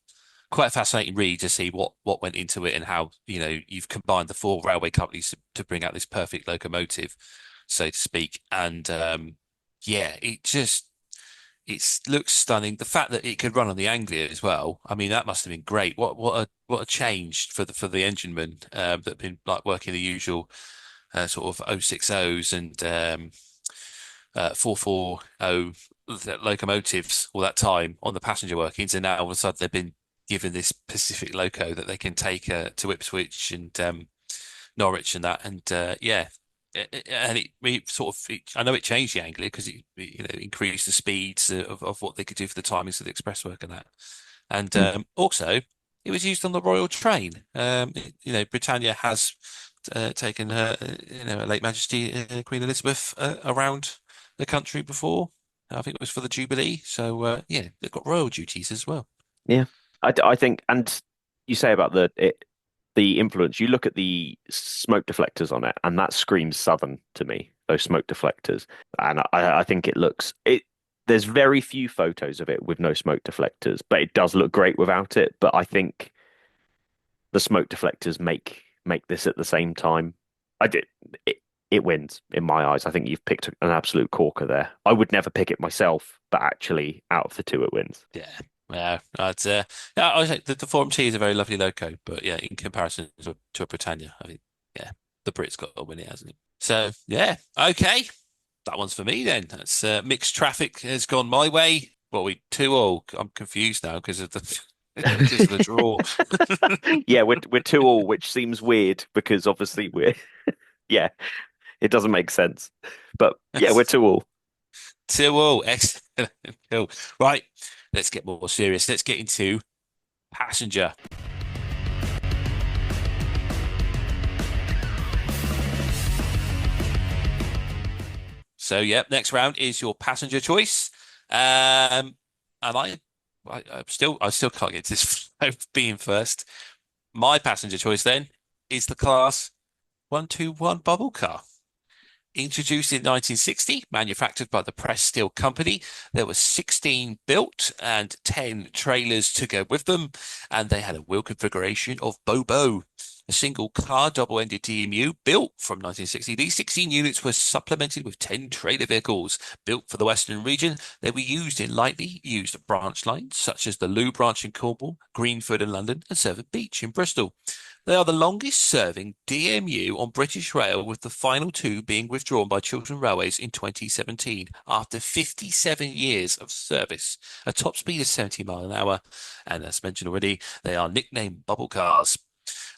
quite a fascinating read to see what went into it and how, you've combined the four railway companies to bring out this perfect locomotive, so to speak. And yeah, it looks stunning. The fact that it could run on the Anglia as well, I mean, that must have been great. What a change for the enginemen that have been like working the usual sort of 060s and 440 locomotives all that time on the passenger workings, and now all of a sudden they've been given this Pacific loco that they can take to Ipswich and Norwich and that, and yeah. And I know it changed the Anglia because it increased the speeds of what they could do for the timings of the express work and that, and also it was used on the Royal Train. Britannia has taken her late Majesty Queen Elizabeth around the country before. I think it was for the Jubilee. So yeah, they've got royal duties as well. Yeah, I think, and you say about the influence. You look at the smoke deflectors on it, and that screams Southern to me. Those smoke deflectors, and I think it looks it. There's very few photos of it with no smoke deflectors, but it does look great without it. But I think the smoke deflectors make this at the same time. It wins in my eyes. I think you've picked an absolute corker there. I would never pick it myself, but actually, out of the two, it wins. Yeah. Yeah, yeah, I think the Forum T is a very lovely loco, but yeah, in comparison to a Britannia, I think yeah, the Brits got to win it, hasn't it? So yeah, okay, that one's for me then. That's mixed traffic has gone my way. Well, we 2-2. I'm confused now because of the draw. Yeah, we're 2-2, which seems weird because obviously yeah, it doesn't make sense. But yeah, we're 2-2. 2-2, excellent. Cool. Right, let's get more serious. Let's get into passenger. So, yeah, next round is your passenger choice. And I still can't get this being first. My passenger choice then is the Class 121 bubble car. Introduced in 1960, manufactured by the Press Steel Company. There were 16 built and 10 trailers to go with them, and they had a wheel configuration of Bobo, a single car double-ended DMU built from 1960. These 16 units were supplemented with 10 trailer vehicles built for the Western region. They were used in lightly used branch lines such as the Loo branch in Cornwall, Greenford in London, and Severn Beach in Bristol. They are the longest serving DMU on British Rail, with the final two being withdrawn by Chiltern Railways in 2017 after 57 years of service. A top speed of 70 miles an hour, and as mentioned already, they are nicknamed bubble cars.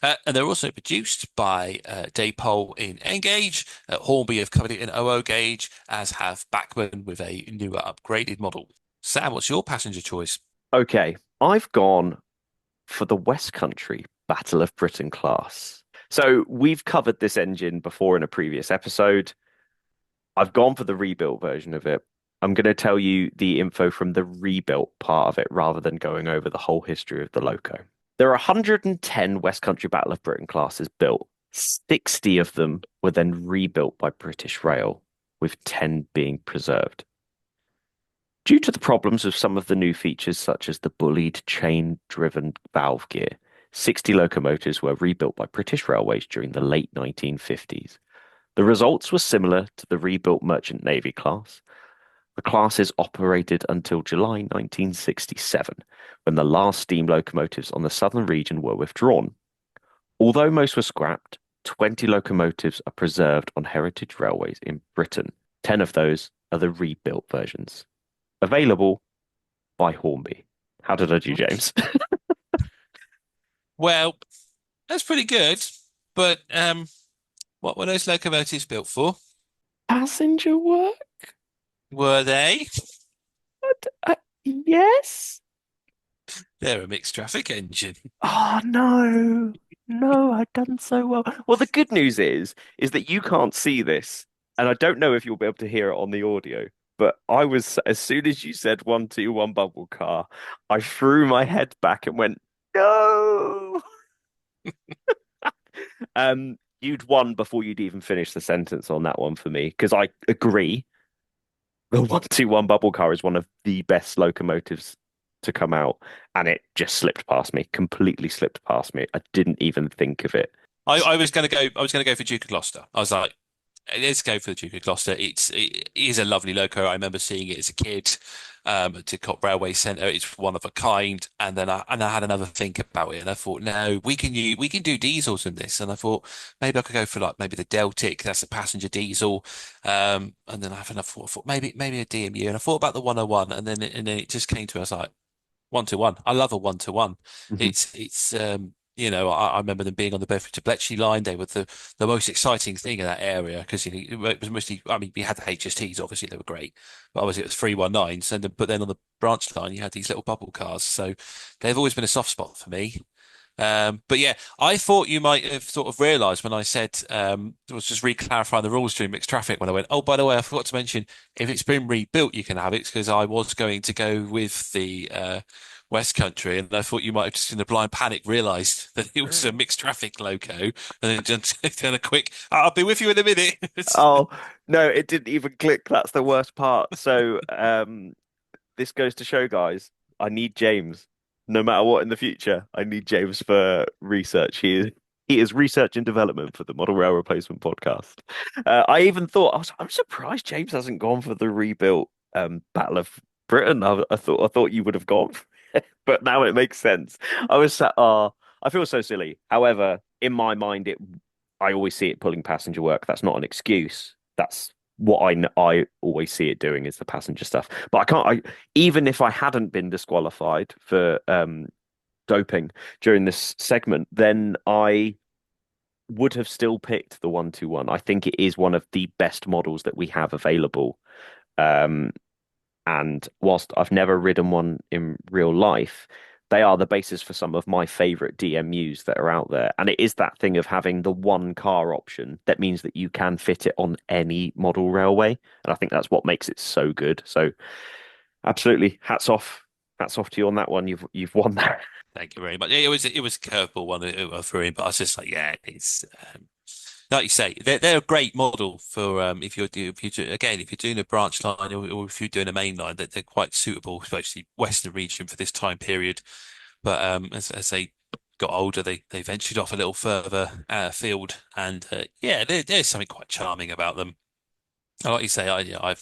And they're also produced by Daypole in N-gauge. Hornby have covered it in OO gauge, as have Bachmann with a newer upgraded model. Sam, what's your passenger choice? Okay, I've gone for the West Country Battle of Britain class. So we've covered this engine before in a previous episode. I've gone for the rebuilt version of it. I'm going to tell you the info from the rebuilt part of it rather than going over the whole history of the loco. There are 110 West Country Battle of Britain classes built. 60 of them were then rebuilt by British Rail, with 10 being preserved. Due to the problems of some of the new features, such as the bullied chain-driven valve gear, 60 locomotives were rebuilt by British Railways during the late 1950s. The results were similar to the rebuilt Merchant Navy class. The classes operated until July 1967, when the last steam locomotives on the southern region were withdrawn. Although most were scrapped, 20 locomotives are preserved on heritage railways in Britain. 10 of those are the rebuilt versions. Available by Hornby. How did I do, James? Well, that's pretty good, but what were those locomotives built for? Passenger work? Were they? Yes. They're a mixed traffic engine. Oh, no. No, I've done so well. Well, the good news is that you can't see this, and I don't know if you'll be able to hear it on the audio, but I was, as soon as you said 121 bubble car, I threw my head back and went, no. You'd won before you'd even finished the sentence on that one for me, because I agree. The 121 bubble car is one of the best locomotives to come out, and it just slipped past me, completely slipped past me. I didn't even think of it. I was going to go. I was going to go for Duke of Gloucester. I was like, let's go for the Duke of Gloucester. It is a lovely loco. I remember seeing it as a kid at Tidcot Railway Centre. It's one of a kind. And then I had another think about it, and I thought, no, we can do diesels in this. And I thought maybe I could go for like maybe the Deltic. That's a passenger diesel. And then I thought maybe a DMU. And I thought about the 101, and then it just came to me. I was like, 1-to-1. I love a 1-to-1. It's I remember them being on the Bedford to Bletchley line. They were the most exciting thing in that area because it was mostly. I mean, we had the HSTs, obviously they were great, but obviously it was 319s, but then on the branch line you had these little bubble cars. So they've always been a soft spot for me. But yeah, I thought you might have sort of realised when I said was just re-clarifying the rules during mixed traffic when I went, oh, by the way, I forgot to mention if it's been rebuilt, you can have it because I was going to go with the West Country, and I thought you might have just in a blind panic realised that it was a mixed traffic loco, and then just done a quick, I'll be with you in a minute. Oh no, it didn't even click. That's the worst part. So this goes to show, guys, I need James. No matter what in the future, I need James for research. He is research and development for the Model Rail Replacement podcast. I even thought I'm surprised James hasn't gone for the rebuilt Battle of Britain. I thought you would have gone for it, but now it makes sense. I was sat, I feel so silly. However, in my mind, I always see it pulling passenger work. That's not an excuse. That's what I always see it doing is the passenger stuff. But even if I hadn't been disqualified for doping during this segment, then I would have still picked the 1-2-1. I think it is one of the best models that we have available. And whilst I've never ridden one in real life, they are the basis for some of my favorite DMUs that are out there. And it is that thing of having the one car option that means that you can fit it on any model railway. And I think that's what makes it so good. So absolutely, hats off to you on that one. You've won that. Thank you very much. It was a curveball one I threw in, but I was just like, yeah, it's like you say, they're a great model for if you're doing a branch line or if you're doing a main line, that they're quite suitable, especially Western region for this time period. But as they got older, they ventured off a little further afield, and there's something quite charming about them. And like you say, I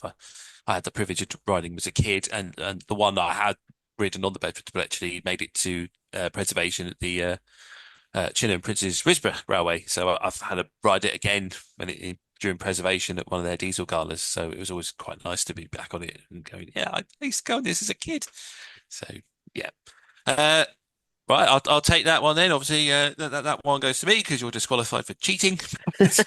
had the privilege of riding as a kid, and the one that I had ridden on the Bedford to Bletchley made it to preservation at the Chinham Prince's Risborough Railway. So I've had to ride it again during preservation at one of their diesel galas. So it was always quite nice to be back on it and going, yeah, I used to go on this as a kid. So yeah. Right, I'll take that one then. Obviously, that one goes to me because you're disqualified for cheating. Because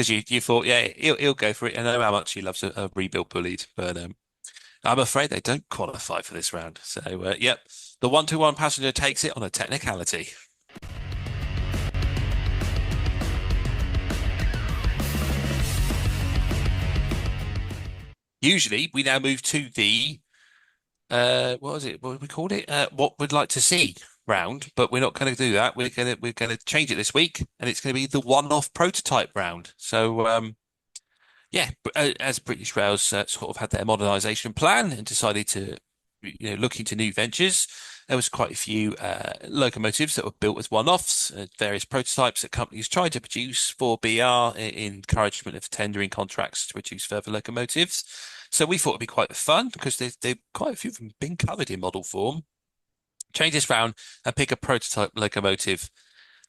you thought, yeah, he'll go for it. I know how much he loves a rebuilt bullied, but I'm afraid they don't qualify for this round. So, yep, the 1-2-1 passenger takes it on a technicality. Usually, we now move to the what was it? What did we call it? What we'd like to see round, but we're not going to do that. We're going to change it this week, and it's going to be the one-off prototype round. So, yeah, as British Rails sort of had their modernisation plan and decided to, look into new ventures, there was quite a few locomotives that were built as one-offs, various prototypes that companies tried to produce for BR in encouragement of tendering contracts to produce further locomotives. So we thought it'd be quite fun because they've quite a few of them been covered in model form. Change this round and pick a prototype locomotive.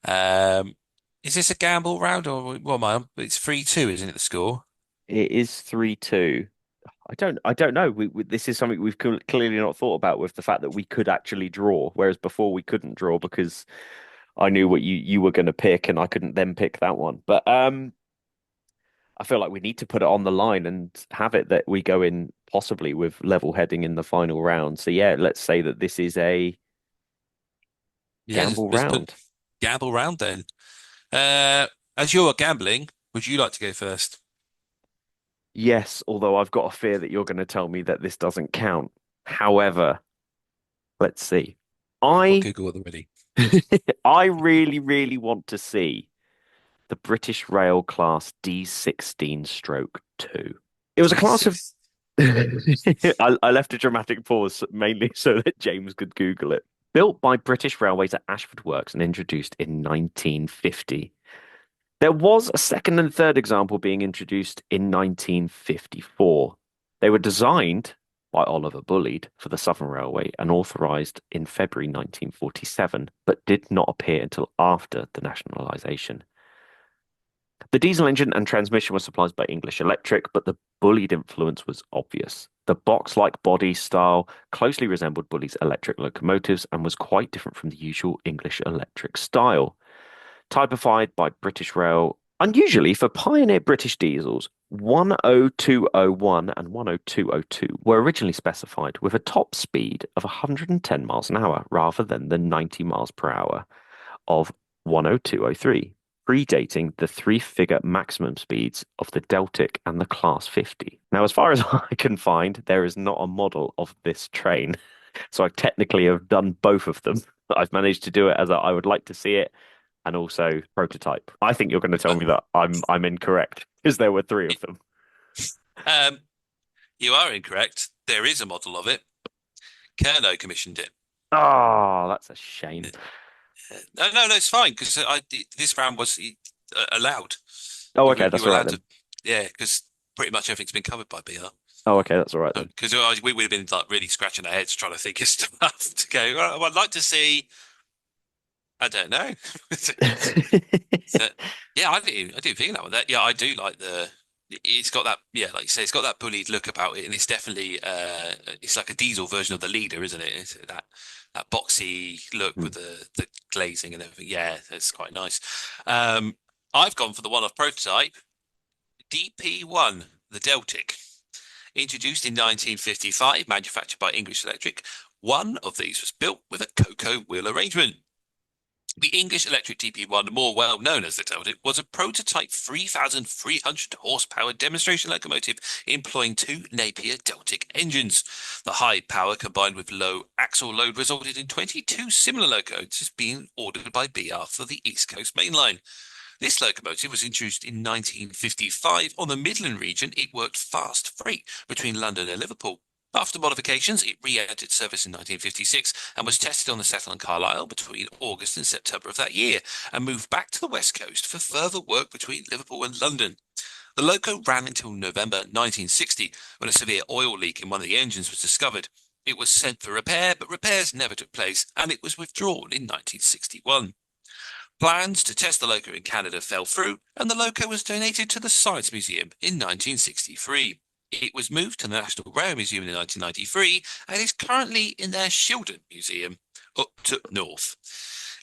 Is this a gamble round or what am I? It's 3-2, isn't it, the score? It is 3-2. I don't know. This is something we've clearly not thought about with the fact that we could actually draw, whereas before we couldn't draw because I knew what you were going to pick and I couldn't then pick that one. But I feel like we need to put it on the line and have it that we go in possibly with level heading in the final round. So yeah, let's say that this is a gamble round. Gamble round then. As you're gambling, would you like to go first? Yes, although I've got a fear that you're going to tell me that this doesn't count. However, let's see. I'll Google it already. I really, really want to see the British Rail Class D16 Stroke 2. It was a class of I left a dramatic pause mainly so that James could Google it. Built by British Railways at Ashford Works and introduced in 1950. There was a second and third example being introduced in 1954. They were designed by Oliver Bulleid for the Southern Railway and authorised in February 1947, but did not appear until after the nationalisation. The diesel engine and transmission were supplied by English Electric, but the Bulleid influence was obvious. The box-like body style closely resembled Bulleid's electric locomotives and was quite different from the usual English Electric style. Typified by British Rail, unusually for pioneer British diesels, 10201 and 10202 were originally specified with a top speed of 110 miles an hour rather than the 90 miles per hour of 10203, predating the three-figure maximum speeds of the Deltic and the Class 50. Now, as far as I can find, there is not a model of this train. So I technically have done both of them. I've managed to do it as I would like to see it, and also prototype. I think you're going to tell me that I'm incorrect because there were three of them. You are incorrect. There is a model of it. Kerno commissioned it. Oh, that's a shame. No, it's fine because this round was allowed. Oh, okay, that's all right then. Yeah, because pretty much everything's been covered by BR. Oh, okay, that's all right then. Because we would have been like really scratching our heads trying to think of stuff to go. Well, I'd like to see. I don't know. Yeah, I do think that one. Yeah, I do like it's got that, yeah, like you say, it's got that Bulleid look about it, and it's definitely it's like a diesel version of the Leader, isn't it? It's that boxy look with the glazing and everything. Yeah, it's quite nice. I've gone for the one-off prototype, DP1, the Deltic. Introduced in 1955, manufactured by English Electric. One of these was built with a Coco wheel arrangement. The English Electric DP1, more well known as the Deltic, was a prototype 3,300 horsepower demonstration locomotive employing two Napier Deltic engines. The high power combined with low axle load resulted in 22 similar locomotives being ordered by BR for the East Coast Main Line. This locomotive was introduced in 1955. On the Midland region, it worked fast freight between London and Liverpool. After modifications, it re-entered service in 1956 and was tested on the Settle and Carlisle between August and September of that year, and moved back to the West Coast for further work between Liverpool and London. The loco ran until November 1960, when a severe oil leak in one of the engines was discovered. It was sent for repair, but repairs never took place, and it was withdrawn in 1961. Plans to test the loco in Canada fell through, and the loco was donated to the Science Museum in 1963. It was moved to the National Rail Museum in 1993 and is currently in their Shildon Museum up to north.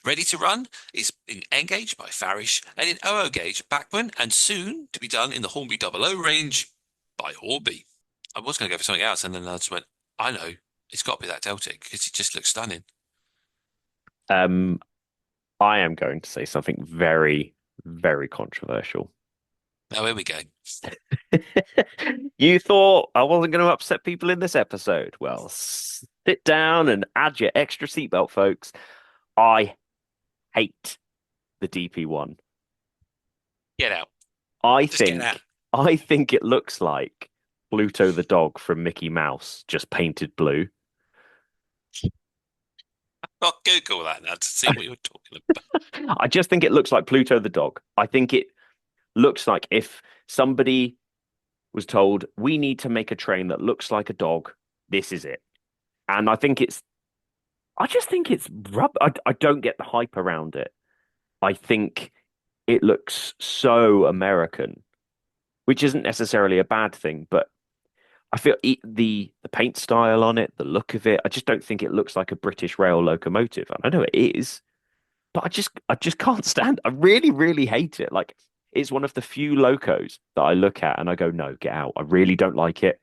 Ready to run is in N gauge by Farish and in OO gauge Bachmann, and soon to be done in the Hornby 00 range by Hornby. I was going to go for something else, and then I just went, I know, it's got to be that Deltic because it just looks stunning. I am going to say something very, very controversial. Oh, here we go. You thought I wasn't going to upset people in this episode. Well, sit down and add your extra seatbelt, folks. I hate the DP1. Get out. I think it looks like Pluto the dog from Mickey Mouse, just painted blue. I'll Google that now to see what you're talking about. I just think it looks like Pluto the dog. I think it looks like if somebody was told, we need to make a train that looks like a dog, this is it. And I just think it's I don't get the hype around it. I think it looks so American, which isn't necessarily a bad thing, but I feel the paint style on it, the look of it, I just don't think it looks like a British rail locomotive. And I know it is, but I just can't stand. I really, really hate it. Like, it's one of the few locos that I look at and I go, no, get out. I really don't like it.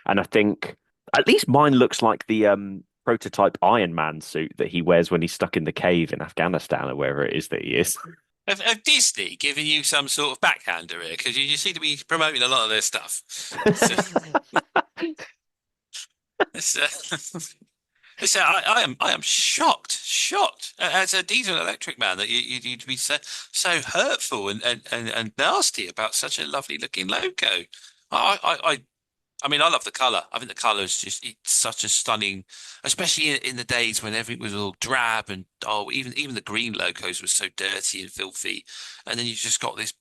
And I think at least mine looks like the prototype Iron Man suit that he wears when he's stuck in the cave in Afghanistan or wherever it is that he is. Have Disney given you some sort of backhander here? Because you seem to be promoting a lot of their stuff. I am shocked as a diesel electric man that you'd be so hurtful and nasty about such a lovely looking loco. I I mean, I love the color. I think the color is it's such a stunning, especially in the days when everything was all drab and even the green locos were so dirty and filthy, and then you just got this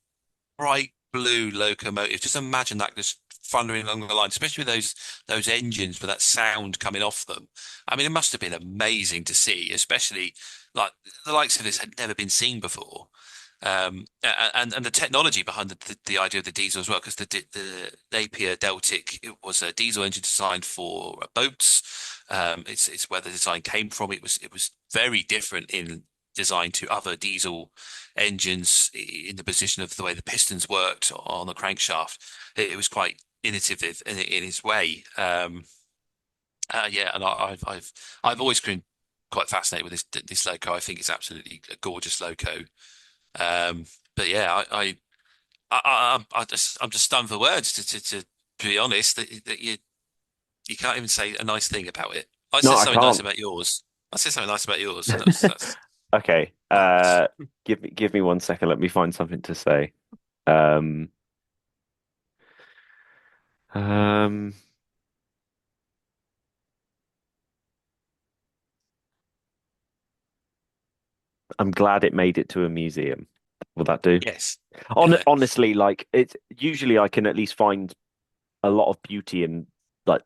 bright blue locomotive. Just imagine that just thundering along the line, especially with those engines with that sound coming off them. I mean, it must have been amazing to see, especially like the likes of this had never been seen before. And the technology behind the idea of the diesel as well, because the Napier Deltic, it was a diesel engine designed for boats. It's where the design came from. It was very different in design to other diesel engines in the position of the way the pistons worked on the crankshaft. It was quite innovative in its way. Yeah, and I've always been quite fascinated with this loco. I think it's absolutely a gorgeous loco. But yeah, I'm just stunned for words to be honest that you can't even say a nice thing about it. I No, said I something nice can't. about yours. I said something nice about yours. That's Okay. Give me 1 second. Let me find something to say. Um, um, I'm glad it made it to a museum. Will that do? yes. Honestly, like it's usually I can at least find a lot of beauty in like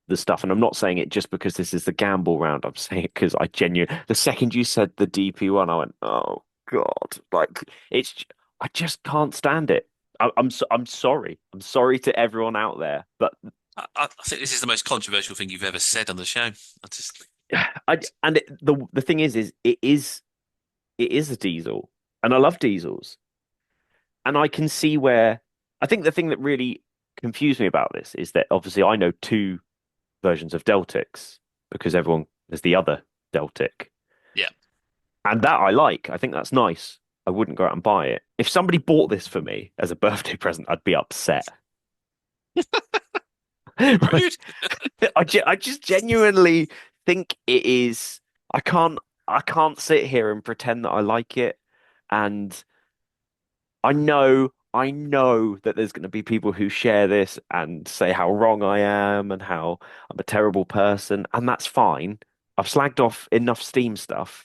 the stuff, and I'm not saying it just because this is the gamble round. I'm saying it because I genuinely, the second you said the DP one, I went, oh God, like I just can't stand it. I'm sorry. I'm sorry to everyone out there, but I think this is the most controversial thing you've ever said on the show. I just the thing is it is a diesel, and I love diesels, and I can see where I think the thing that really confused me about this is that obviously I know two versions of Deltics because everyone there's the other Deltic, yeah. and that I like. I think that's nice. I wouldn't go out and buy it. If somebody bought this for me as a birthday present, I'd be upset. Rude. I just genuinely think it is. I can't I can't sit here and pretend that I like it. And I know that there's going to be people who share this and say how wrong I am and how I'm a terrible person, and that's fine. I've slagged off enough Steam stuff.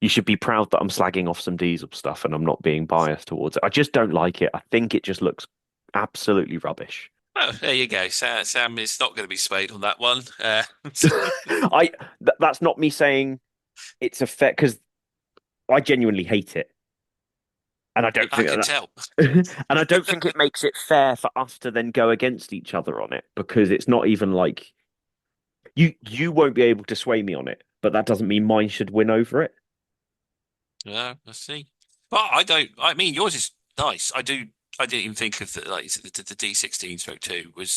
You should be proud that I'm slagging off some Diesel stuff and I'm not being biased towards it. I just don't like it. I think it just looks absolutely rubbish. Oh, there you go. Sam is not going to be swayed on that one. That's not me saying it's a fair because I genuinely hate it, and I don't I think can that, tell. and I don't think it makes it fair for us to then go against each other on it because it's not even like you won't be able to sway me on it, but that doesn't mean mine should win over it. Yeah, let's see. But I don't. I mean, yours is nice. I do. I didn't even think of the the D16 stroke two was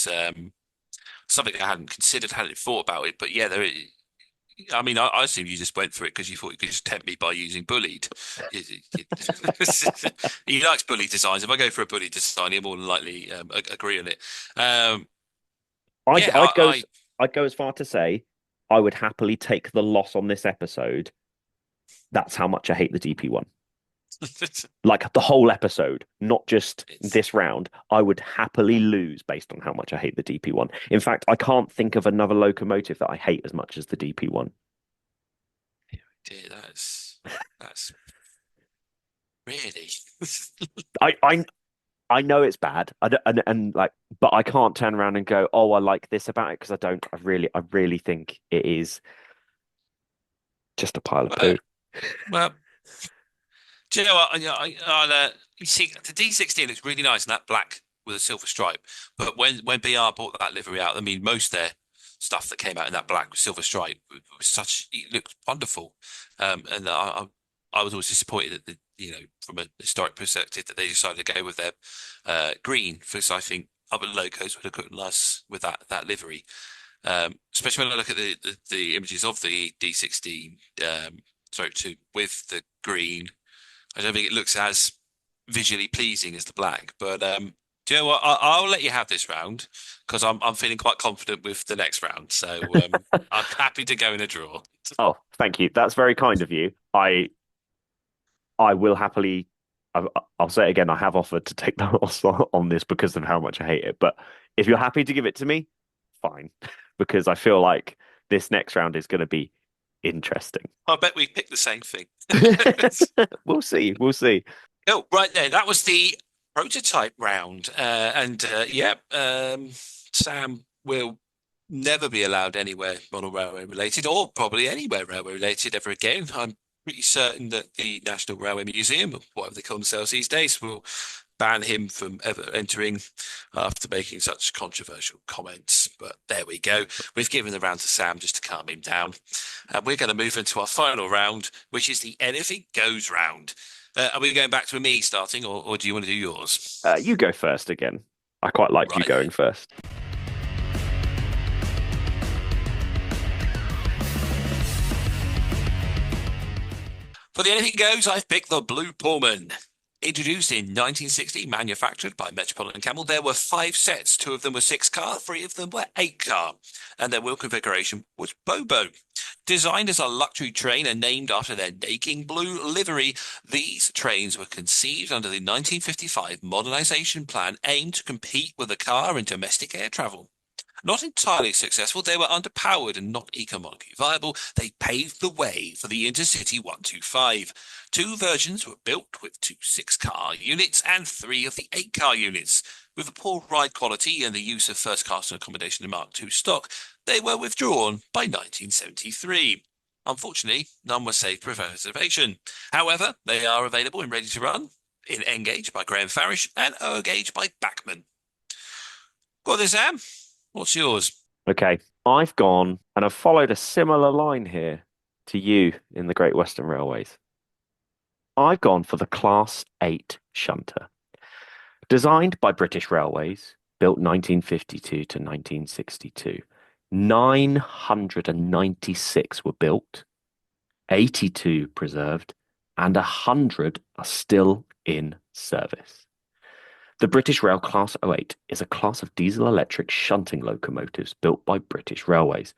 something I hadn't considered, hadn't thought about it. But yeah, I mean, I assume you just went for it because you thought you could just tempt me by using bullied. He likes bully designs. If I go for a bully design, he'll more than likely agree on it. Um, I'd yeah, I'd go as, I'd go as far to say I would happily take the loss on this episode. That's how much I hate the DP one. Like the whole episode, not just it's this round. I would happily lose based on how much I hate the DP one. In fact, I can't think of another locomotive that I hate as much as the DP one. dear, that's really. I I I know it's bad. I don't, and like, but I can't turn around and go, "Oh, I like this about it," because I don't. I really think it is just a pile of Well, poo. well, do you know what? I'll, you see, the D16 looks really nice in that black with a silver stripe. But when BR bought that livery out, I mean, most of their stuff that came out in that black with silver stripe was such. It looked wonderful, and I was always disappointed that from a historic perspective that they decided to go with their green because I think other logos would have looked nice with that livery. Especially when I look at the images of the D16 stroke two with the green. I don't think it looks as visually pleasing as the black. But do you know what? I'll let you have this round because I'm feeling quite confident with the next round. So I'm happy to go in a draw. Oh, thank you. That's very kind of you. I will happily. I'll say it again. I have offered to take the loss on this because of how much I hate it. But if you're happy to give it to me, fine because I feel like this next round is going to be interesting. I bet we picked the same thing. We'll see. We'll see. Oh, right there. That was the prototype round. Sam will never be allowed anywhere model railway related, or probably anywhere railway related ever again. I'm pretty certain that the National Railway Museum, or whatever they call themselves these days, will ban him from ever entering after making such controversial comments. But there we go. We've given the round to Sam just to calm him down. And we're going to move into our final round, which is the Anything Goes round. Are we going back to me starting, or do you want to do yours? You go first again. I quite like you Right going first. For the Anything Goes, I've picked the Blue Pullman. Introduced in 1960, manufactured by Metropolitan Camel, there were 5 sets. 2 of them were 6-car, 3 of them were 8-car, and their wheel configuration was Bobo. Designed as a luxury train and named after their naked blue livery, these trains were conceived under the 1955 modernisation plan aimed to compete with the car in domestic air travel. Not entirely successful, they were underpowered and not economically viable. They paved the way for the Intercity 125. 2 versions were built with 2 6-car units and 3 of the 8-car units. With the poor ride quality and the use of first-class accommodation in Mark II stock, they were withdrawn by 1973. Unfortunately, none were saved for preservation. However, they are available and ready to run in N-Gauge by Graham Farish and O-Gauge by Bachmann. Go on then, Sam. What's yours? Okay, I've gone and I've followed a similar line here to you in the Great Western Railways. I've gone for the Class 8 shunter. Designed by British Railways, built 1952 to 1962. 996 were built, 82 preserved, and 100 are still in service. The British Rail Class 08 is a class of diesel-electric shunting locomotives built by British Railways.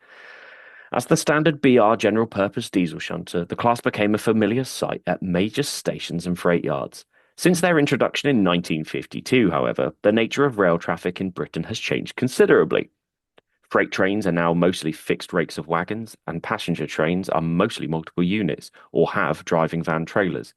As the standard BR general-purpose diesel shunter, the class became a familiar sight at major stations and freight yards. Since their introduction in 1952, however, the nature of rail traffic in Britain has changed considerably. Freight trains are now mostly fixed rakes of wagons, and passenger trains are mostly multiple units or have driving van trailers,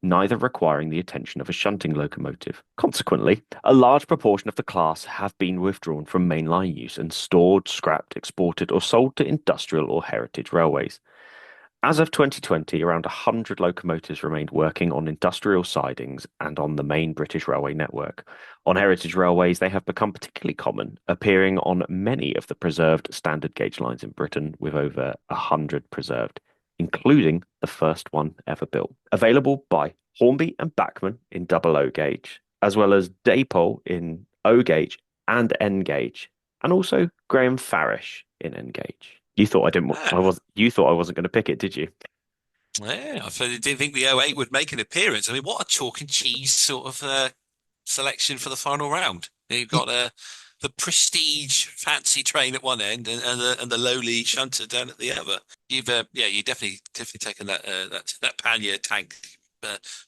neither requiring the attention of a shunting locomotive. Consequently, a large proportion of the class have been withdrawn from mainline use and stored, scrapped, exported, or sold to industrial or heritage railways. As of 2020, around 100 locomotives remained working on industrial sidings and on the main British railway network. On heritage railways, they have become particularly common, appearing on many of the preserved standard gauge lines in Britain, with over 100 preserved, including the first one ever built. Available by Hornby and Bachmann in double O gauge, as well as Dapol in O gauge and N gauge, and also Graham Farish in N gauge. You thought I didn't. You thought I wasn't going to pick it, did you? Yeah, I didn't think the 08 would make an appearance. I mean, what a chalk and cheese sort of selection for the final round. You've got the prestige fancy train at one end and the lowly shunter down at the other. You've you definitely taken that pannier tank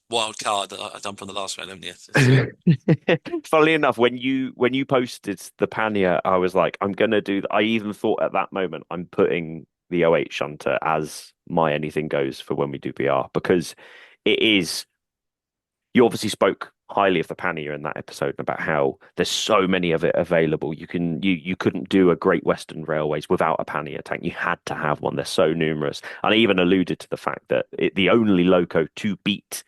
wild card that I done from the last round, haven't you? Funnily enough, when you posted the pannier, I was like, I'm gonna do. I even thought at that moment, I'm putting the 08 shunter as my anything goes for when we do BR, because it is. You obviously spoke highly of the pannier in that episode about how there's so many of it available. You couldn't do a Great Western Railways without a pannier tank. You had to have one. They're so numerous. And I even alluded to the fact that the only loco to beat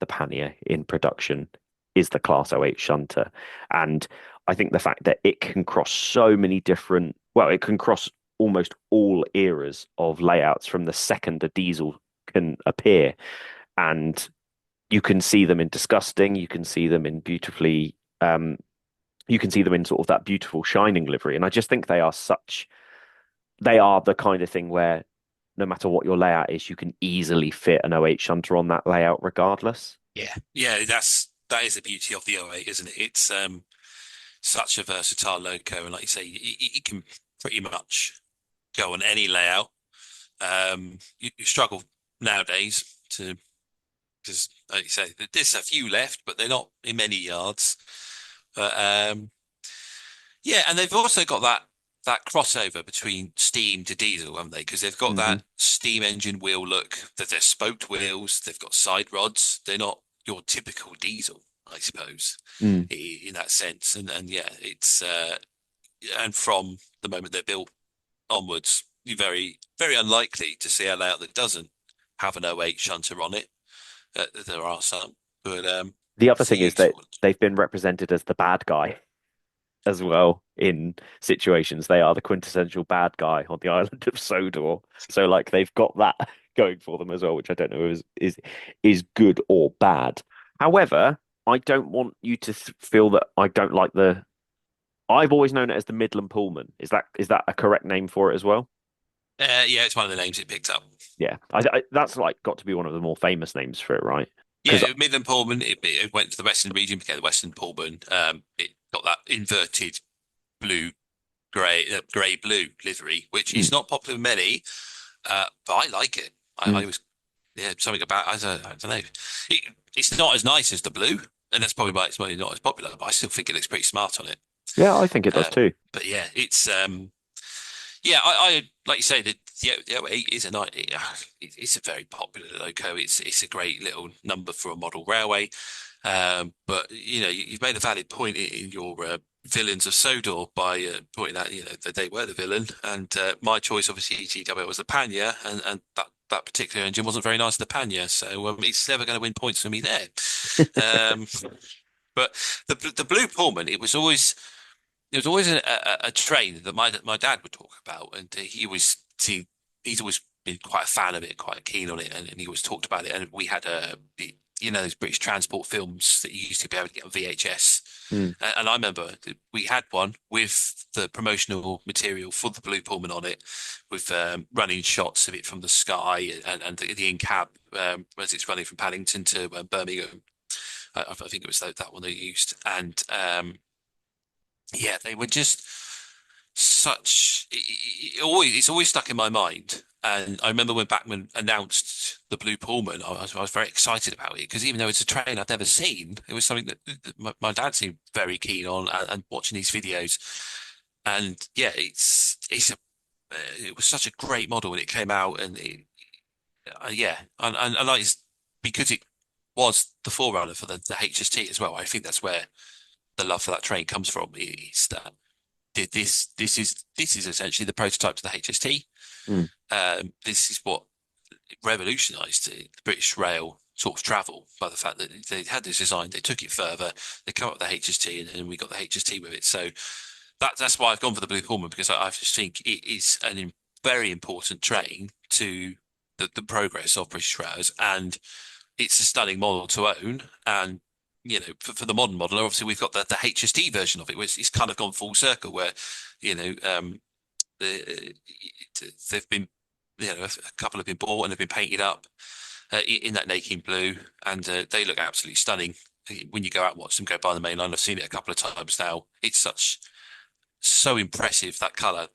the pannier in production is the Class 08 shunter. And I think the fact that it can cross so many different, well, it can cross almost all eras of layouts from the second a diesel can appear. And you can see them in disgusting, you can see them in beautifully, you can see them in sort of that beautiful shining livery. And I just think they are the kind of thing where no matter what your layout is, you can easily fit an 08 shunter on that layout regardless. Yeah, that is the beauty of the 08, isn't it? It's such a versatile loco, and like you say, it can pretty much go on any layout. You struggle nowadays because, like you say, there's a few left, but they're not in many yards. But yeah, and they've also got that crossover between steam to diesel, haven't they? Because they've got that steam engine wheel look, that they're spoked wheels, they've got side rods. They're not your typical diesel, I suppose, in that sense. And yeah, it's and from the moment they're built onwards, you're very, very unlikely to see a layout that doesn't have an O8 shunter on it. There are some, but The other thing is that ones. they've been represented as the bad guy as well in situations. They are the quintessential bad guy on the island of Sodor. So like they've got that going for them as well, which I don't know is good or bad. However, I don't want you to feel that I don't like the. I've always known it as the Midland Pullman. Is that a correct name for it as well? Yeah, it's one of the names it picked up. Yeah, that's like got to be one of the more famous names for it, right? Yeah, Midland Pullman. It went to the Western region, became the Western Pullman. It got that inverted blue, grey blue livery, which is not popular with many, but I like it. I was something about I don't know. It's not as nice as the blue, and that's probably why it's not as popular. But I still think it looks pretty smart on it. Yeah, I think it does too. But yeah, it's yeah, I like you say that the 08 is it's a very popular loco. It's a great little number for a model railway. But you've made a valid point in your villains of Sodor by pointing out that they were the villain, and my choice obviously ETW was the Panya, and that particular engine wasn't very nice to the Panya, so it's never going to win points for me there. But the Blue Pullman, it was always a train that my dad would talk about, and he's always been quite a fan of it, quite keen on it, and he always talked about it. And we had those British transport films that you used to be able to get on VHS. And I remember we had one with the promotional material for the Blue Pullman on it, with running shots of it from the sky and the in-cab as it's running from Paddington to Birmingham. I think it was that one they used. And yeah, they were just such. It's always stuck in my mind. And I remember when Bachmann announced the Blue Pullman, I was very excited about it, because even though it's a train I'd never seen, it was something that my dad seemed very keen on, and watching these videos. And yeah, it was such a great model when it came out, and because it was the forerunner for the HST as well. I think that's where the love for that train comes from. Is that this is essentially the prototype to the HST. This is what revolutionised the British rail sort of travel, by the fact that they had this design, they took it further, they come up with the HST, and we got the HST with it. So that's why I've gone for the Blue Pullman, because I just think it is a very important train to the progress of British rails, and it's a stunning model to own. And for the modern model, obviously we've got the HST version of it, which is kind of gone full circle, where they've been, a couple have been bought and have been painted up in that Nakin blue, and they look absolutely stunning when you go out and watch them go by the main line. I've seen it a couple of times now. It's so impressive, that colour,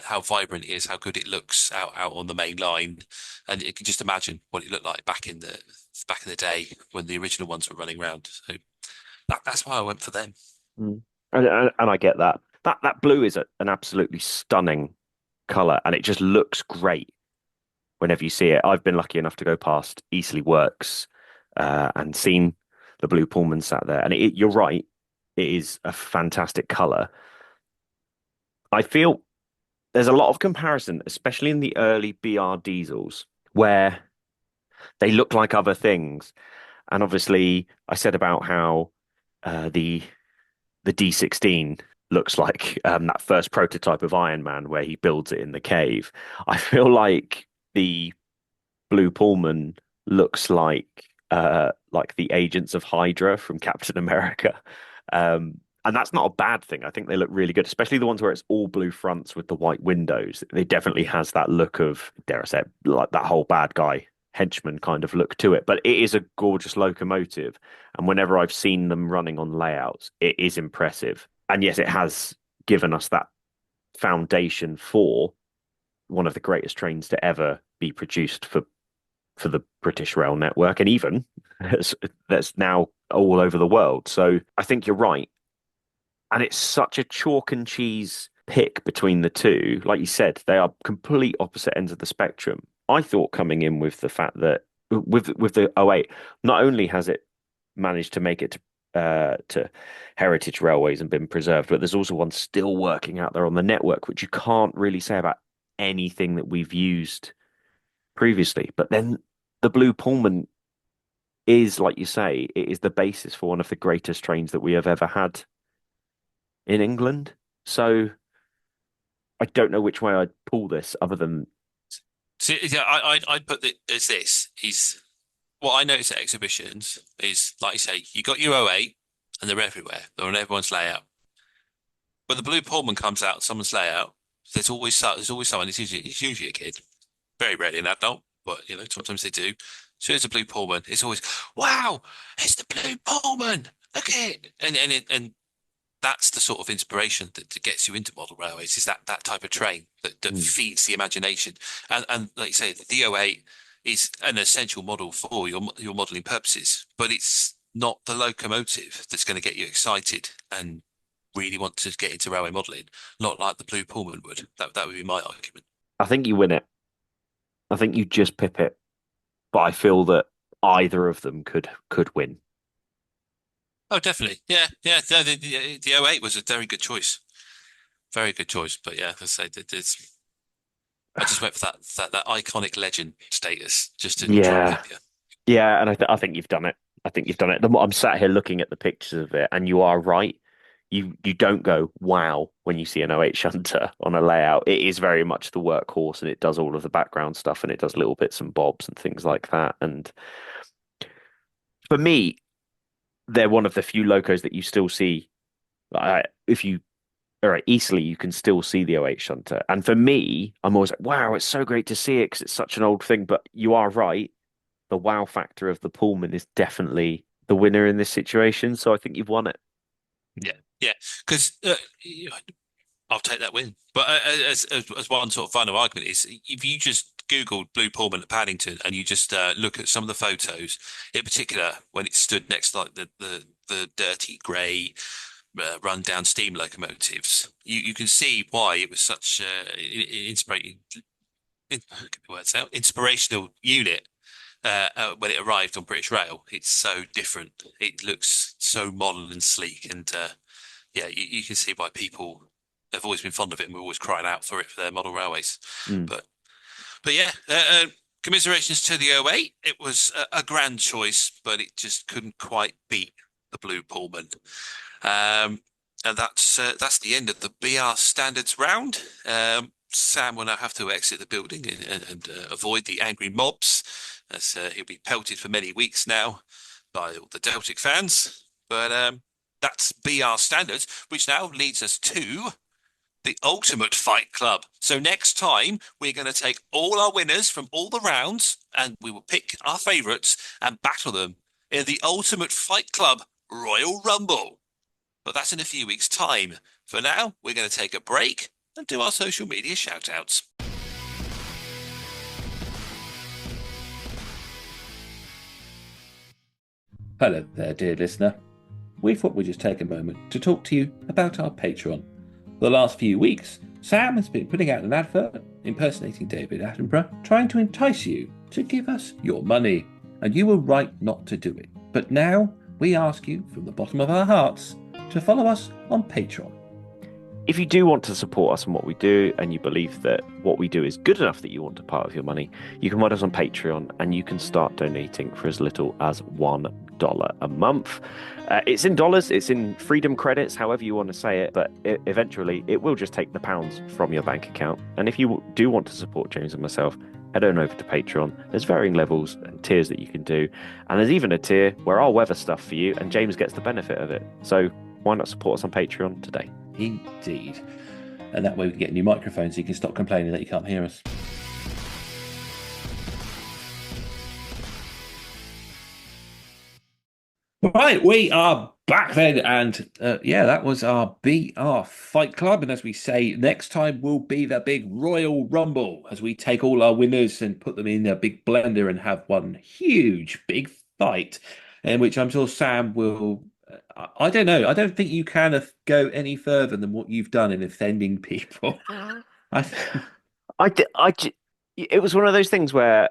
how vibrant it is, how good it looks out on the main line, and you can just imagine what it looked like back in the day when the original ones were running around. So that's why I went for them. And I get that. That blue is an absolutely stunning colour, and it just looks great whenever you see it. I've been lucky enough to go past Eastleigh Works and seen the Blue Pullman sat there, and you're right, it is a fantastic colour. I feel there's a lot of comparison, especially in the early BR diesels, where they look like other things. And obviously, I said about how the D16 looks like that first prototype of Iron Man, where he builds it in the cave. I feel like the Blue Pullman looks like the agents of Hydra from Captain America. And that's not a bad thing. I think they look really good, especially the ones where it's all blue fronts with the white windows. They definitely has that look of, dare I say, like that whole bad guy henchman kind of look to it. But it is a gorgeous locomotive. And whenever I've seen them running on layouts, it is impressive. And yes, it has given us that foundation for one of the greatest trains to ever be produced for the British rail network, and even that's now all over the world. So I think you're right. And it's such a chalk and cheese pick between the two, like you said, they are complete opposite ends of the spectrum. I thought coming in with the fact that with the '08, not only has it managed to make it to Heritage Railways and been preserved, but there's also one still working out there on the network, which you can't really say about anything that we've used previously. But then the Blue Pullman is, like you say, it is the basis for one of the greatest trains that we have ever had in England. So I don't know which way I'd pull this other than So yeah, I'd put it as this. Is what I notice at exhibitions is, like you say, you got your '08 and they're everywhere. They're on everyone's layout. When the Blue Pullman comes out, someone's layout, there's always someone. It's usually a kid, very rarely an adult, but sometimes they do. So there's a Blue Pullman. It's always, wow, it's the Blue Pullman. Look at it, and that's the sort of inspiration that gets you into model railways. Is that type of train that feeds the imagination, and like you say, the D08 is an essential model for your modelling purposes, but it's not the locomotive that's going to get you excited and really want to get into railway modelling. Not like the Blue Pullman would. That would be my argument. I think you win it. I think you just pip it. But I feel that either of them could win. Oh, definitely. Yeah. No, the '08 was a very good choice. Very good choice. But yeah, as I say, I just went for that iconic legend status just to try and Yeah. hit you. Yeah, and I think you've done it. I think you've done it. I'm sat here looking at the pictures of it, and you are right. You don't go wow when you see an '08 shunter on a layout. It is very much the workhorse, and it does all of the background stuff, and it does little bits and bobs and things like that. And for me, they're one of the few locos that you still see. If you are at Eastleigh, you can still see the '08 shunter. And for me, I'm always like, wow, it's so great to see it because it's such an old thing. But you are right. The wow factor of the Pullman is definitely the winner in this situation. So I think you've won it. Yeah. Because I'll take that win. But as one sort of final argument is, if you just Googled Blue Pullman at Paddington and you just look at some of the photos, in particular when it stood next to like the dirty grey run-down steam locomotives, you can see why it was such inspirational unit when it arrived on British Rail. It's so different. It looks so modern and sleek, and yeah, you can see why people have always been fond of it, and we're always crying out for it for their model railways. Mm. But yeah, commiserations to the '08. It was a grand choice, but it just couldn't quite beat the Blue Pullman. And that's the end of the BR Standards round. Sam will now have to exit the building and avoid the angry mobs, as he'll be pelted for many weeks now by all the Celtic fans. But that's BR Standards, which now leads us to the Ultimate Fight Club. So next time, we're going to take all our winners from all the rounds, and we will pick our favourites and battle them in the Ultimate Fight Club Royal Rumble. But that's in a few weeks' time. For now, we're going to take a break and do our social media shout-outs. Hello there, dear listener. We thought we'd just take a moment to talk to you about our Patreon. For the last few weeks, Sam has been putting out an advert impersonating David Attenborough, trying to entice you to give us your money. And you were right not to do it. But now we ask you from the bottom of our hearts to follow us on Patreon. If you do want to support us in what we do, and you believe that what we do is good enough that you want a part of your money, you can find us on Patreon, and you can start donating for as little as $1 a month. It's in dollars, it's in freedom credits, however you want to say it, but eventually it will just take the pounds from your bank account. And if you do want to support James and myself, head on over to Patreon. There's varying levels and tiers that you can do, and there's even a tier where I'll weather stuff for you, and James gets the benefit of it. So why not support us on Patreon today? Indeed. And that way we can get new microphones so you can stop complaining that you can't hear us. Right, we are back then, and yeah, that was our BR Fight Club. And as we say, next time will be the big Royal Rumble, as we take all our winners and put them in a big blender and have one huge big fight, in which I'm sure Sam will I don't know. I don't think you can go any further than what you've done in offending people. I, It was one of those things where,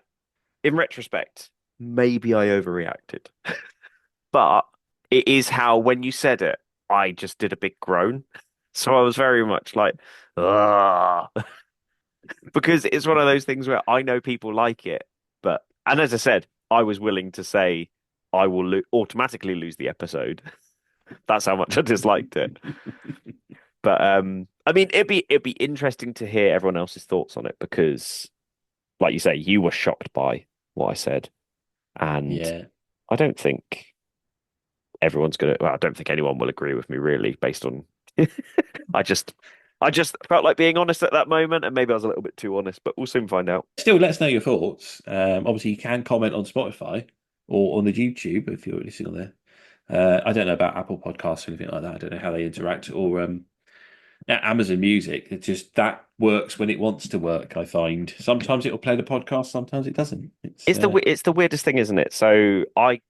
in retrospect, maybe I overreacted. But it is how, when you said it, I just did a big groan. So I was very much like, ah, because it's one of those things where I know people like it, and as I said, I was willing to say I will automatically lose the episode. That's how much I disliked it. But I mean, it'd be interesting to hear everyone else's thoughts on it because, like you say, you were shocked by what I said, and yeah. I don't think everyone's gonna. Well, I don't think anyone will agree with me really, based on. I just, I just felt like being honest at that moment, and maybe I was a little bit too honest, but we'll soon find out. Still, let us know your thoughts. Obviously, you can comment on Spotify or on the YouTube if you're listening on there. I don't know about Apple Podcasts or anything like that. I don't know how they interact or Amazon Music. It just that works when it wants to work. I find sometimes it'll play the podcast, sometimes it doesn't. It's the weirdest thing, isn't it? So I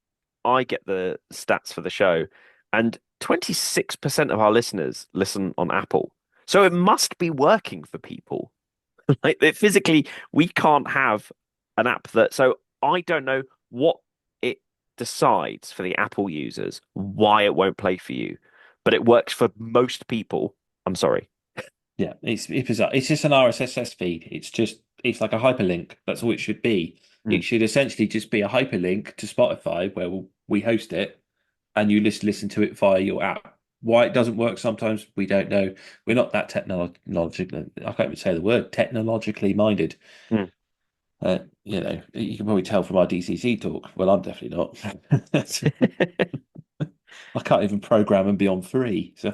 get the stats for the show, and 26% of our listeners listen on Apple. So it must be working for people. Physically, we can't have an app that. So I don't know what it decides for the Apple users why it won't play for you, but it works for most people. I'm sorry. Yeah, it's bizarre. It's just an RSS feed. It's like a hyperlink. That's all it should be. It should essentially just be a hyperlink to Spotify where we host it, and you listen to it via your app. Why it doesn't work sometimes, we don't know. We're not that technologically. I can't even say the word technologically minded. Mm. You can probably tell from our DCC talk. Well, I'm definitely not. I can't even program and be on free. So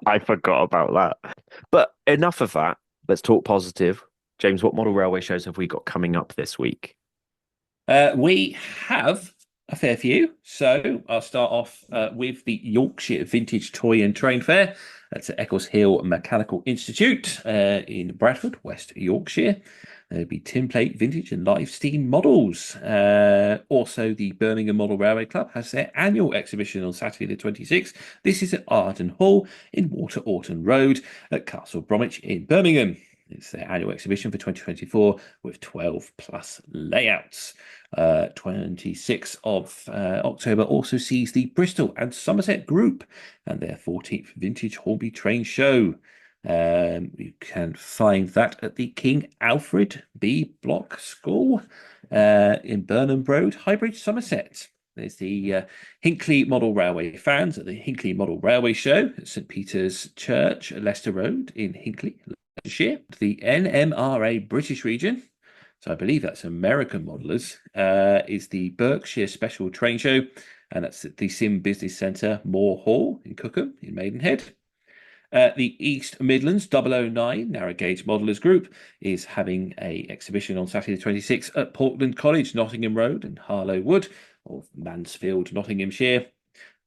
I forgot about that. But enough of that. Let's talk positive. James, what model railway shows have we got coming up this week? we have a fair few. So I'll start off with the Yorkshire Vintage Toy and Train Fair. That's at Eccles Hill Mechanical Institute in Bradford, West Yorkshire. There'll be tinplate, vintage, and live steam models. Also, the Birmingham Model Railway Club has their annual exhibition on Saturday the 26th. This is at Arden Hall in Water Orton Road at Castle Bromwich in Birmingham. It's their annual exhibition for 2024 with 12 plus layouts. 26th of October also sees the Bristol and Somerset Group and their 14th Vintage Hornby Train Show. You can find that at the King Alfred B Block School in Burnham Road, Highbridge, Somerset. There's the Hinckley Model Railway fans at the Hinckley Model Railway Show at St Peter's Church, Leicester Road in Hinckley, Leicestershire. The NMRA British region, so I believe that's American modelers, is the Berkshire Special Train Show, and that's at the Sim Business Centre, Moore Hall in Cookham in Maidenhead. The East Midlands 009 Narrow Gauge Modelers Group is having a exhibition on Saturday the 26th at Portland College, Nottingham Road and Harlow Wood of Mansfield, Nottinghamshire.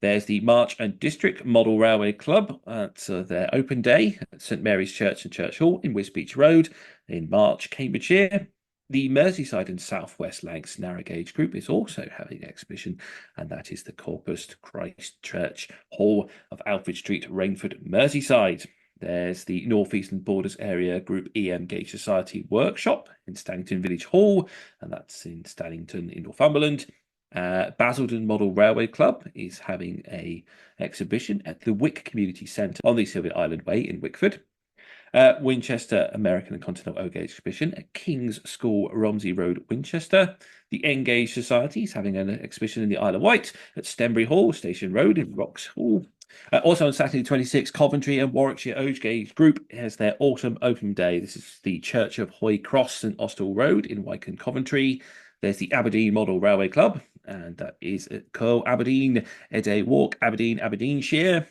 There's the March and District Model Railway Club at their open day at St Mary's Church and Church Hall in Wisbeach Road in March, Cambridgeshire. The Merseyside and South West Lancs Narrow Gauge Group is also having an exhibition, and that is the Corpus Christ Church Hall of Alfred Street, Rainford, Merseyside. There's the North Eastern Borders Area Group EM Gauge Society Workshop in Stannington Village Hall, and that's in Stannington in Northumberland. Basildon Model Railway Club is having a exhibition at the Wick Community Centre on the Sylvia Island Way in Wickford. Winchester American and Continental O Gauge exhibition at King's School, Romsey Road, Winchester. The Engage Society is having an exhibition in the Isle of Wight at Stenbury Hall, Station Road in Wroxhall. Also on Saturday the 26th, Coventry and Warwickshire O Gauge Group has their autumn open day. This is the Church of Hoy Cross and Austell Road in Wycombe, Coventry. There's the Aberdeen Model Railway Club, and that is at Curl, Aberdeen, Eday Walk, Aberdeen, Aberdeenshire.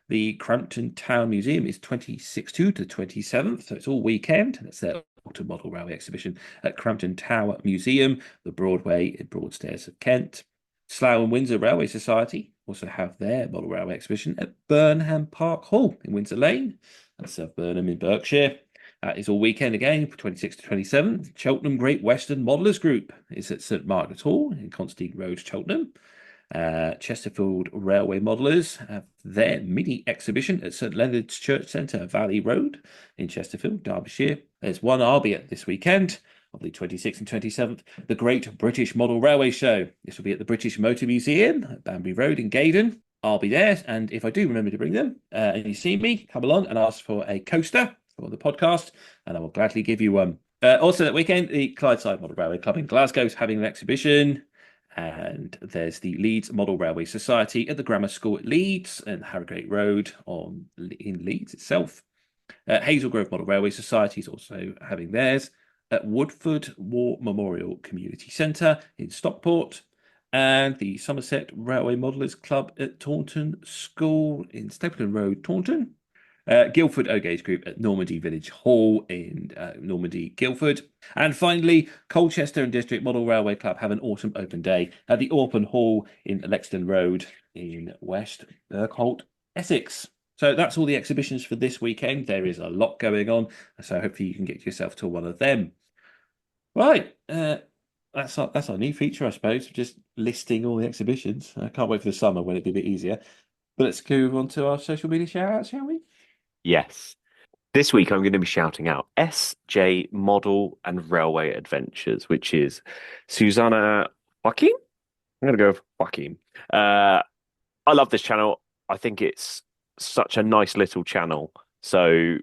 The Crampton Town Museum is 26th to the 27th, so it's all weekend. That's their Autumn Model Railway exhibition at Crampton Tower Museum, the Broadway in Broadstairs of Kent. Slough and Windsor Railway Society also have their model railway exhibition at Burnham Park Hall in Windsor Lane. That's South Burnham in Berkshire. That is all weekend again, 26th to 27th. Cheltenham Great Western Modelers Group is at St Margaret's Hall in Constantine Road, Cheltenham. Chesterfield Railway Modellers have their mini exhibition at St Leonard's Church Centre, Valley Road in Chesterfield, Derbyshire. There's one I'll be at this weekend, on the 26th and 27th, the Great British Model Railway Show. This will be at the British Motor Museum at Banbury Road in Gaydon. I'll be there, and if I do remember to bring them, and you see me, come along and ask for a coaster for the podcast, and I will gladly give you one. Also that weekend, the Clydeside Model Railway Club in Glasgow is having an exhibition, and there's the Leeds Model Railway Society at the Grammar School at Leeds and Harrogate Road in Leeds itself. Hazel Grove Model Railway Society is also having theirs at Woodford War Memorial Community Centre in Stockport, and the Somerset Railway Modellers Club at Taunton School in Stapleton Road, Taunton. Guildford O'Gage Group at Normandy Village Hall in Normandy, Guildford. And finally, Colchester and District Model Railway Club have an autumn open day at the Orpen Hall in Lexden Road in West Berkholt, Essex. So that's all the exhibitions for this weekend. There is a lot going on, so hopefully you can get yourself to one of them. Right, that's our new feature, I suppose, just listing all the exhibitions. I can't wait for the summer when it'll be a bit easier. But let's go on to our social media shout-outs, shall we? Yes. This week, I'm going to be shouting out SJ Model and Railway Adventures, which is Susanna Joaquin. I'm going to go with Joaquin. I love this channel. I think it's such a nice little channel. So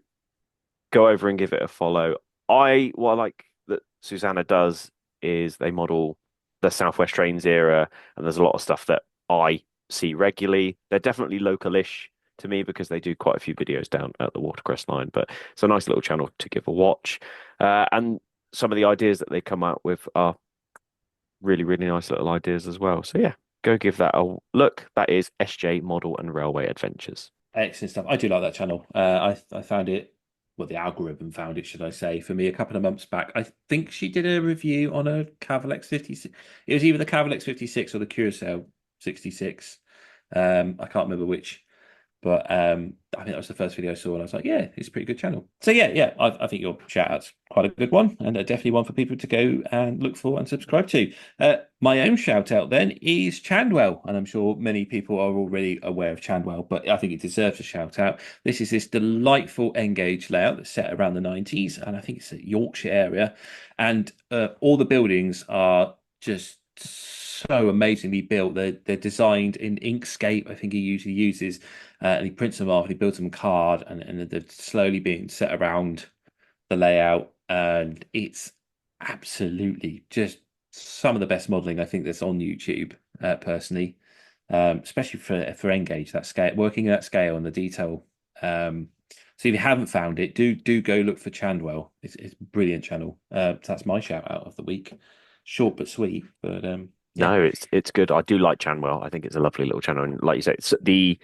go over and give it a follow. What I like that Susanna does is they model the Southwest Trains era, and there's a lot of stuff that I see regularly. They're definitely local-ish to me because they do quite a few videos down at the Watercress line, but it's a nice little channel to give a watch. And some of the ideas that they come out with are really, really nice little ideas as well. So yeah, go give that a look. That is SJ Model and Railway Adventures. Excellent stuff. I do like that channel. I found it, well, the algorithm found it, should I say, for me a couple of months back. I think she did a review on a Cavalex 56. It was either the Cavalex 56 or the Curacao 66. I can't remember which. But I think that was the first video I saw, and I was like, yeah, it's a pretty good channel. So yeah, I think your shout-out's quite a good one, and definitely one for people to go and look for and subscribe to. My own shout-out then is Chandwell, and I'm sure many people are already aware of Chandwell, but I think it deserves a shout-out. This is this delightful N-gauge layout that's set around the 90s, and I think it's a Yorkshire area, and all the buildings are just so amazingly built. They're designed in Inkscape, I think he usually uses, and he prints them off and he builds them card, and they're slowly being set around the layout, and it's absolutely just some of the best modeling I think that's on YouTube, personally, especially for N-gauge, that scale, working at that scale and the detail. So if you haven't found it, do go look for Chandwell. It's a brilliant channel. So that's my shout out of the week. Short but sweet, but yeah. No, it's good. I do like Chandwell. I think it's a lovely little channel, and like you say, it's the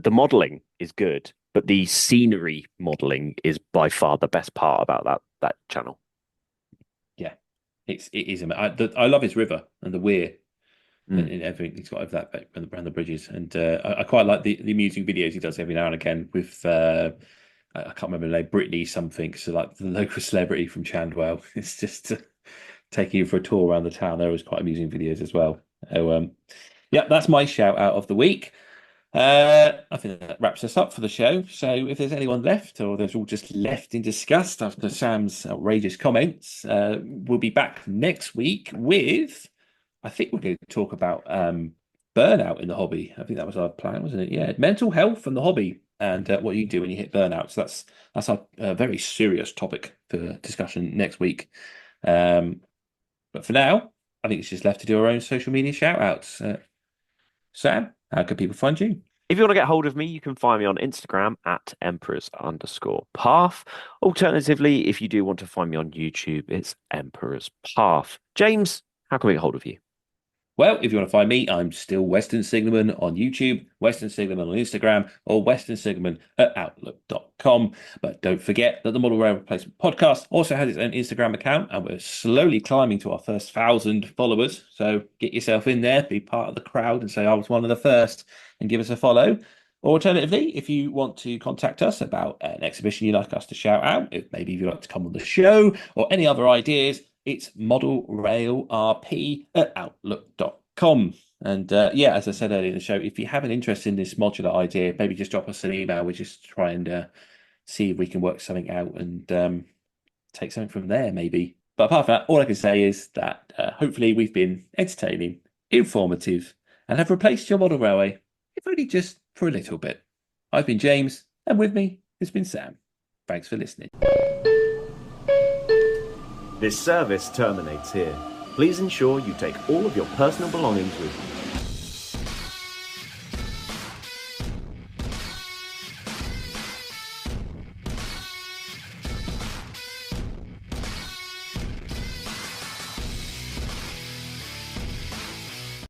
modeling is good, but the scenery modeling is by far the best part about that channel. Yeah, it is. I love his river and the weir and everything he's got over that around the bridges, and I quite like the amusing videos he does every now and again with I can't remember the name, Brittany something, so like the local celebrity from Chandwell. It's just taking you for a tour around the town. There was quite amusing videos as well. So yeah, that's my shout out of the week. I think that wraps us up for the show. So if there's anyone left, or there's all just left in disgust after Sam's outrageous comments, we'll be back next week with, I think we're going to talk about burnout in the hobby. I think that was our plan, wasn't it? Yeah, mental health and the hobby, and what you do when you hit burnout. So that's our very serious topic for discussion next week. But for now, I think it's just left to do our own social media shout outs. Sam, how can people find you? If you want to get hold of me, you can find me on Instagram at emperors_path. Alternatively, if you do want to find me on YouTube, it's Emperors Path. James, how can we get hold of you? Well, if you want to find me, I'm still Western Signalman on YouTube, Western Signalman on Instagram, or Western Signalman at outlook.com. But don't forget that the Model Rail Replacement Podcast also has its own Instagram account, and we're slowly climbing to our first 1,000 followers. So get yourself in there, be part of the crowd, and say I was one of the first, and give us a follow. Or alternatively, if you want to contact us about an exhibition you'd like us to shout out, maybe if you'd like to come on the show, or any other ideas, it's modelrailrp@outlook.com. And yeah, as I said earlier in the show, if you have an interest in this modular idea, maybe just drop us an email. We just try and see if we can work something out and take something from there, maybe. But apart from that, all I can say is that hopefully we've been entertaining, informative, and have replaced your model railway, if only just for a little bit. I've been James, and with me has been Sam. Thanks for listening. This service terminates here. Please ensure you take all of your personal belongings with you.